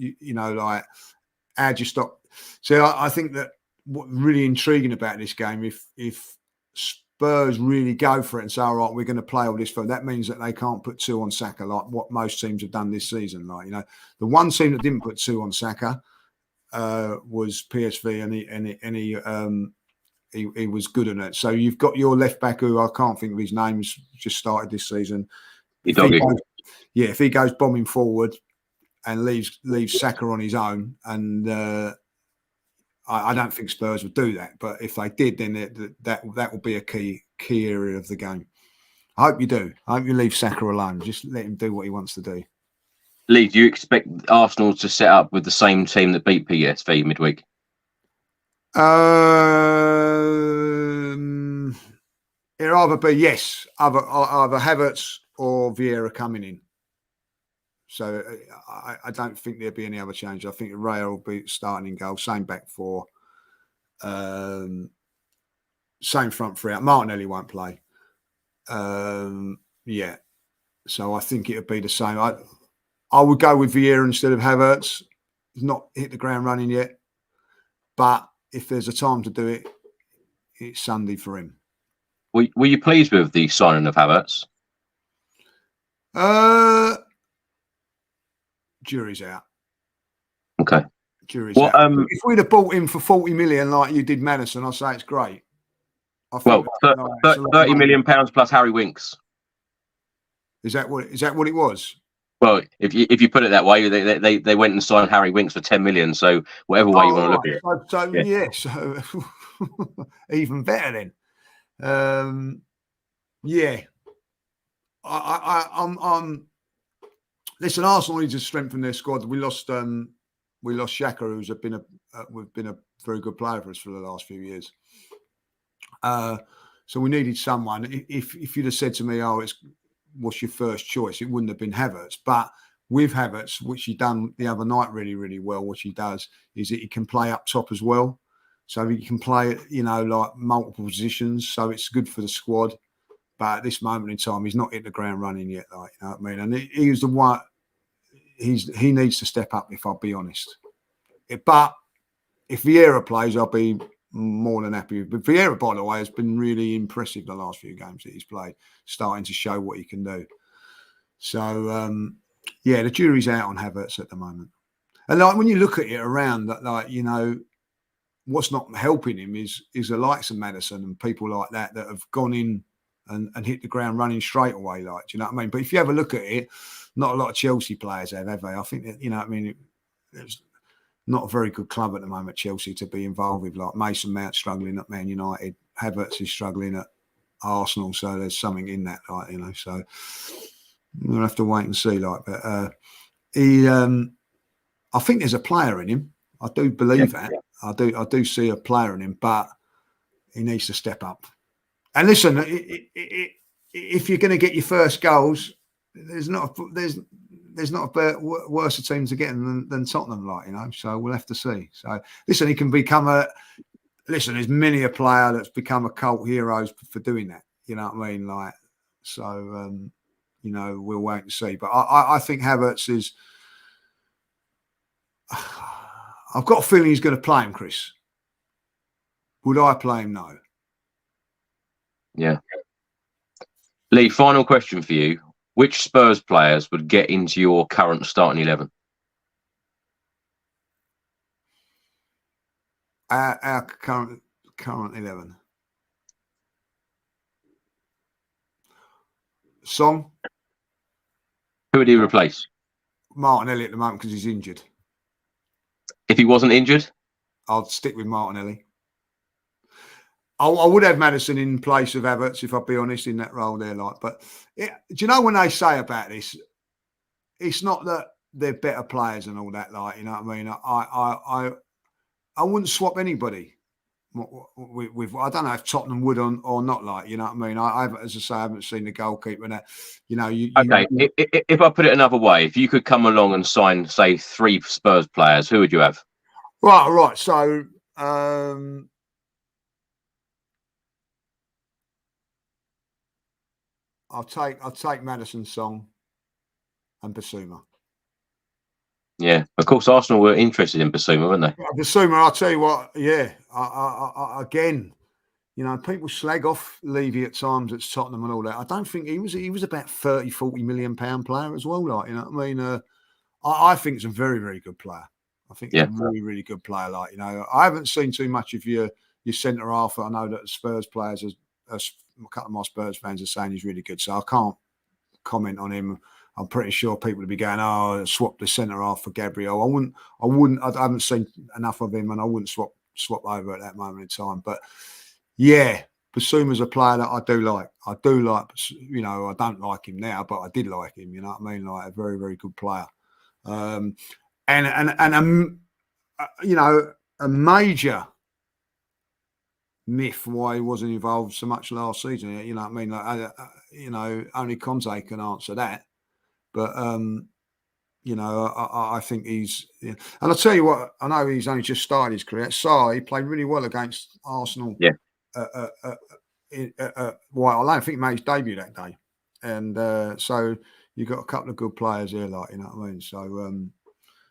[SPEAKER 2] How do you stop? So I think that what's really intriguing about this game, if Spurs really go for it and say, all right, we're going to play all this for, that means that they can't put 2 on Saka like what most teams have done this season. The one team that didn't put 2 on Saka was PSV, and he was good in it. So you've got your left back, who I can't think of his name, has just started this season. If he goes bombing forward and leaves Saka on his own, and I don't think Spurs would do that. But if they did, then that will be a key area of the game. I hope you do. I hope you leave Saka alone. Just let him do what he wants to do.
[SPEAKER 1] Lee, do you expect Arsenal to set up with the same team that beat PSV midweek?
[SPEAKER 2] It'll either be either Havertz or Vieira coming in. So I don't think there'll be any other change. I think Raya will be starting in goal, same back four. same front three out. Martinelli won't play. Yeah. So I think it would be the same. I would go with Vieira instead of Havertz. He's not hit the ground running yet. But if there's a time to do it, it's Sunday for him.
[SPEAKER 1] Were you pleased with the signing of Havertz?
[SPEAKER 2] Jury's out.
[SPEAKER 1] Okay.
[SPEAKER 2] Jury's out. If we'd have bought him for 40 million like you did Maddison, I'd say it's great. I think
[SPEAKER 1] 30 million pounds plus Harry Winks.
[SPEAKER 2] Is that what it was?
[SPEAKER 1] Well, if you put it that way, they went and signed Harry Winks for 10 million. So whatever way you want to look at it.
[SPEAKER 2] So even better then. Yeah. I'm. Listen, Arsenal need to strengthen their squad. We lost Xhaka, who's been a very good player for us for the last few years. So we needed someone. If you'd have said to me, what's your first choice? It wouldn't have been Havertz. But with Havertz, which he done the other night really, really well, what he does is that he can play up top as well. So he can play, like multiple positions. So it's good for the squad. But at this moment in time, he's not hit the ground running yet. Like, you know what I mean? And he was the one. He needs to step up, if I'll be honest. But if Vieira plays, I'll be more than happy. But Vieira, by the way, has been really impressive the last few games that he's played, starting to show what he can do. So, the jury's out on Havertz at the moment. And like when you look at it around, what's not helping him is the likes of Maddison and people like that have gone in and hit the ground running straight away. Like, do you know what I mean? But if you have a look at it, not a lot of Chelsea players have they? I think that, it's not a very good club at the moment, Chelsea, to be involved with. Like Mason Mount struggling at Man United, Havertz is struggling at Arsenal, so there's something in that, So we'll have to wait and see. But I think there's a player in him. I do believe that. Yeah. I do see a player in him, but he needs to step up. And listen, if you're going to get your first goals, there's not a worse team to get than Tottenham, So we'll have to see. So listen, he can become there's many a player that's become a cult hero for doing that. You know what I mean? We'll wait and see. But I think Havertz is. I've got a feeling he's going to play him, Chris. Would I play him? No.
[SPEAKER 1] Yeah. Lee, final question for you. Which Spurs players would get into your current starting 11?
[SPEAKER 2] Our current 11. Song.
[SPEAKER 1] Who would he replace?
[SPEAKER 2] Martinelli at the moment because he's injured.
[SPEAKER 1] If he wasn't injured?
[SPEAKER 2] I'd stick with Martinelli. I would have Maddison in place of Havertz, if I'll be honest, in that role there. But do you know when they say about this, it's not that they're better players and all that. You know what I mean? I wouldn't swap anybody with. I don't know if Tottenham would or not. You know what I mean? As I say, I haven't seen the goalkeeper. And that,
[SPEAKER 1] okay. If I put it another way, if you could come along and sign, say, 3 Spurs players, who would you have?
[SPEAKER 2] Right. So. I'll take Maddison, Song, and Basuma.
[SPEAKER 1] Yeah, of course, Arsenal were interested in Basuma, weren't they?
[SPEAKER 2] Basuma, I'll tell you what. Yeah, I again, people slag off Levy at times at Tottenham and all that. I don't think he was about 30-40 million pound player as well. You know what I mean? I think he's a very, very good player. I think he's a really, really good player. I haven't seen too much of your centre half. I know that Spurs players a couple of my Spurs fans are saying he's really good, so I can't comment on him. I'm pretty sure people would be going, swap the centre half for Gabriel. I haven't seen enough of him, and I wouldn't swap over at that moment in time. But yeah, Basuma's a player that I do like. I don't like him now, but I did like him. You know what I mean? A very, very good player. And a major myth why he wasn't involved so much last season. You know what I mean? Only Conte can answer that. But I think he's. And I'll tell you what. I know he's only just started his career. He played really well against Arsenal.
[SPEAKER 1] Yeah.
[SPEAKER 2] White Hart Lane. I think he made his debut that day, and so you got a couple of good players here, like, you know what I mean. So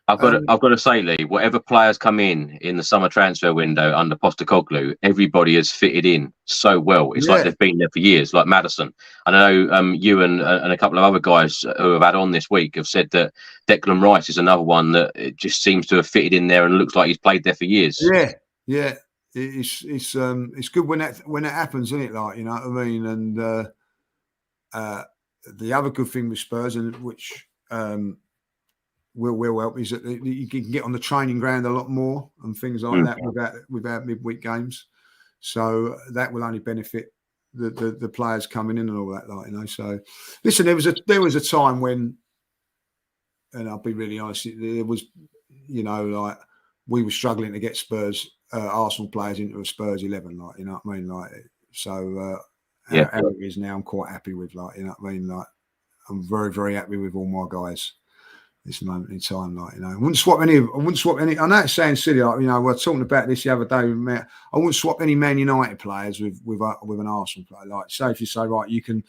[SPEAKER 1] I've got to say, Lee, whatever players come in the summer transfer window under Postecoglou, everybody has fitted in so well. It's like they've been there for years, like Maddison. I know you and a couple of other guys who have had on this week have said that Declan Rice is another one that it just seems to have fitted in there and looks like he's played there for years.
[SPEAKER 2] Yeah. It's good when that happens, isn't it? Like, you know what I mean? And the other good thing with Spurs, and which will help, is that you can get on the training ground a lot more and things like that without midweek games. So that will only benefit the players coming in and all that, like, you know. So listen, there was a time when, and I'll be really honest, there was, you know, like, we were struggling to get Spurs Arsenal players into a Spurs 11, like, you know what I mean, like. So how it is now, I'm quite happy with, like, you know what I mean, like, I'm very, very happy with all my guys this moment in time, like, you know. I wouldn't swap any. I know it's sounds silly, like, you know, we were talking about this the other day. I wouldn't swap any Man United players with an Arsenal player. Like, say if you say, right, you can.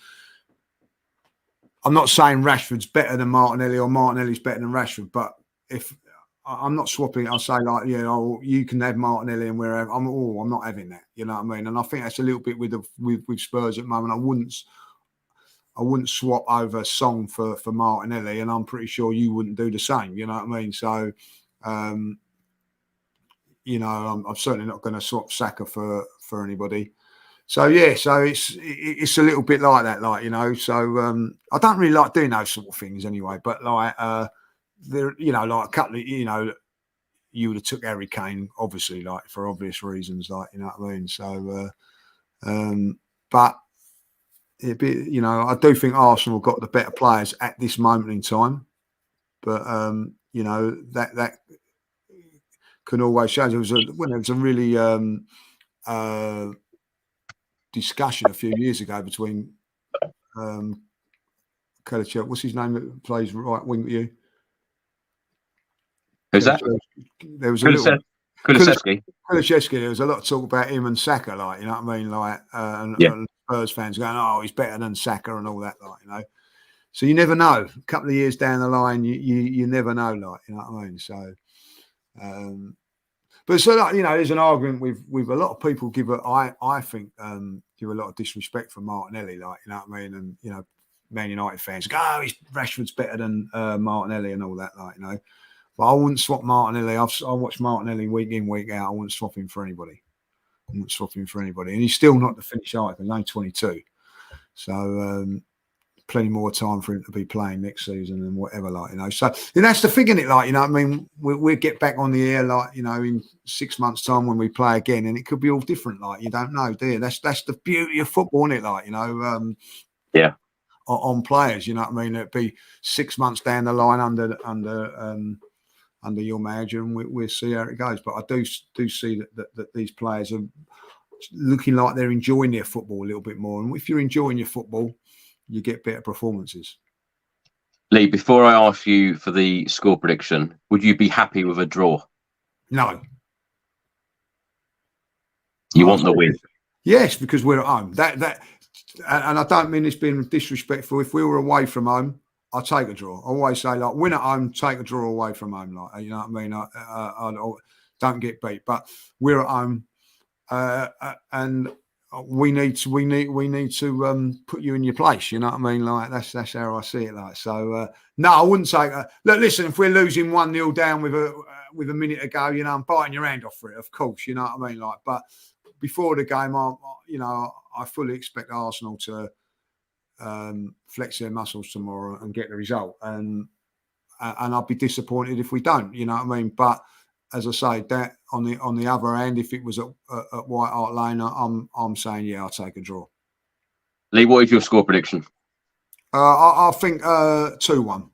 [SPEAKER 2] I'm not saying Rashford's better than Martinelli or Martinelli's better than Rashford, but if I'm not swapping, I'll say, like, you know, you can have Martinelli and wherever. I'm not having that. You know what I mean? And I think that's a little bit with Spurs at the moment. I wouldn't swap over Song for Martinelli, and I'm pretty sure you wouldn't do the same. You know what I mean? So, you know, I'm certainly not going to swap Saka for anybody. So yeah, so it's a little bit like that, like, you know. So I don't really like doing those sort of things anyway. But like, there, you know, like a couple of, you know, you would have took Harry Kane, obviously, like, for obvious reasons, like, you know what I mean. So, but. You know, I do think Arsenal got the better players at this moment in time, but you know, that can always change. There was a really discussion a few years ago between Kulusevski, what's his name that plays right wing with you?
[SPEAKER 1] Who's that?
[SPEAKER 2] There was
[SPEAKER 1] Kulusevski.
[SPEAKER 2] There was a lot of talk about him and Saka, like, you know what I mean, like, and Spurs fans going, "Oh, he's better than Saka" and all that, like, you know. So you never know. A couple of years down the line, you never know, like, you know what I mean. So, but so, like, you know, there's an argument with a lot of people I think give a lot of disrespect for Martinelli, like, you know what I mean, and, you know, Man United fans go, "Oh, Rashford's better than Martinelli" and all that, like, you know. But I wouldn't swap Martinelli. I watch Martinelli week in, week out. I wouldn't swap him for anybody. And he's still not the finished article. He's only 22. So plenty more time for him to be playing next season and whatever, like, you know. So and that's the thing, in it, like, you know what I mean? We'll get back on the air, like, you know, in 6 months' time when we play again, and it could be all different, like, you don't know, do you? That's the beauty of football, isn't it? Like, you know, on players, you know what I mean? It'd be 6 months down the line under your manager, and we'll see how it goes. But I do see that these players are looking like they're enjoying their football a little bit more. And if you're enjoying your football, you get better performances.
[SPEAKER 1] Lee, before I ask you for the score prediction, would you be happy with a draw?
[SPEAKER 2] No.
[SPEAKER 1] You want the win?
[SPEAKER 2] Yes, because we're at home. And I don't mean this being disrespectful. If we were away from home, I'll take a draw. I always say, like, win at home, take a draw away from home. Like, you know what I mean? I don't get beat, but we're at home, and we need to put you in your place. You know what I mean? Like, that's how I see it. Like, so no, I wouldn't say. Look, listen, if we're losing 1-0 down with a minute to go, you know, I'm biting your hand off for it. Of course, you know what I mean? Like, but before the game, I fully expect Arsenal to flex their muscles tomorrow and get the result, and I'd be disappointed if we don't, you know what I mean. But as I say, that on the other hand, if it was at White Hart Lane, I'm saying, yeah, I'll take a draw.
[SPEAKER 1] Lee, what is your score prediction?
[SPEAKER 2] I think 2-1.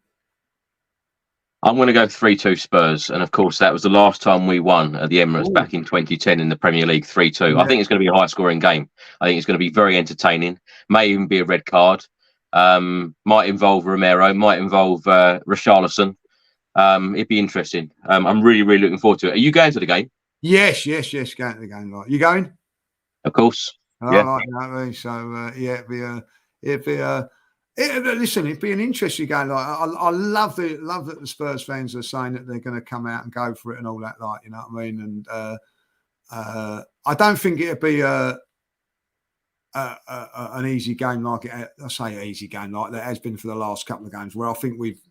[SPEAKER 1] I'm going to go 3-2 Spurs, and of course that was the last time we won at the Emirates back in 2010 in the Premier League, 3-2. Yeah. I think it's going to be a high-scoring game. I think it's going to be very entertaining. May even be a red card. Might involve Romero. Might involve Richarlison. It'd be interesting. I'm really, really looking forward to it. Are you going to the game?
[SPEAKER 2] Yes. Going to the game. Like, you going?
[SPEAKER 1] Of course.
[SPEAKER 2] I like that. So it'd be an interesting game. Like I love that the Spurs fans are saying that they're going to come out and go for it and all that. Like, you know what I mean? And I don't think it'd be an easy game like it. I say an easy game like that has been for the last couple of games, where I think we've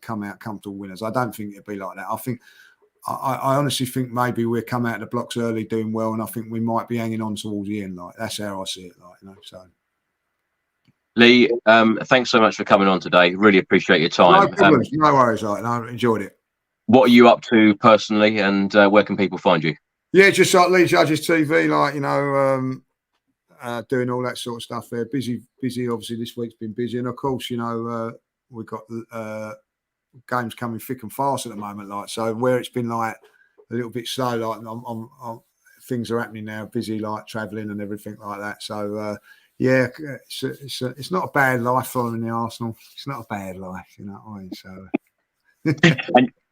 [SPEAKER 2] come out comfortable winners. I don't think it'd be like that. I think. I honestly think maybe we'll come out of the blocks early doing well, and I think we might be hanging on towards the end. Like, that's how I see it. Like, so.
[SPEAKER 1] Lee, thanks so much for coming on today. Really appreciate your time.
[SPEAKER 2] No problems, no worries. Like, I enjoyed it.
[SPEAKER 1] What are you up to personally, and where can people find you?
[SPEAKER 2] Yeah, just like Lee Judge's TV, like, doing all that sort of stuff there. Busy. Obviously, this week's been busy, and of course, we've got games coming thick and fast at the moment, like, so where it's been like a little bit slow, like I'm things are happening now, busy, like traveling and everything like that. So it's not a bad life following the Arsenal. It's not a bad life, you know what I mean? So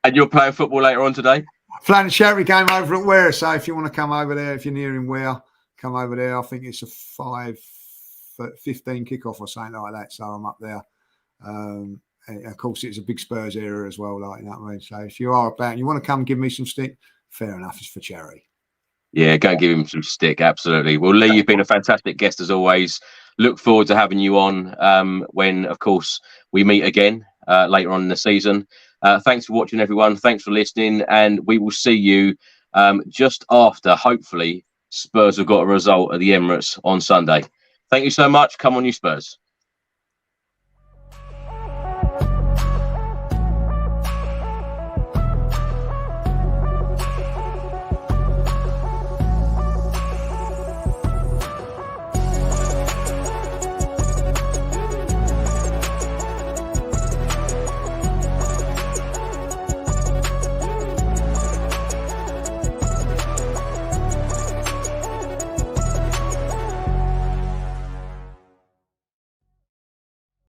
[SPEAKER 1] and you're playing football later on today?
[SPEAKER 2] Playing a charity game over at Ware, so if you want to come over there, if you're near in Ware, come over there. I think it's a 5:15 kickoff or something like that, so I'm up there. Of course, it's a big Spurs area as well, like, you know what I mean? So if you are about and you want to come give me some stick, fair enough, it's for charity.
[SPEAKER 1] Yeah, go and give him some stick, absolutely. Well, Lee, you've been a fantastic guest as always. Look forward to having you on when, of course, we meet again later on in the season. Thanks for watching, everyone. Thanks for listening, and we will see you just after, hopefully, Spurs have got a result at the Emirates on Sunday. Thank you so much. Come on, you Spurs.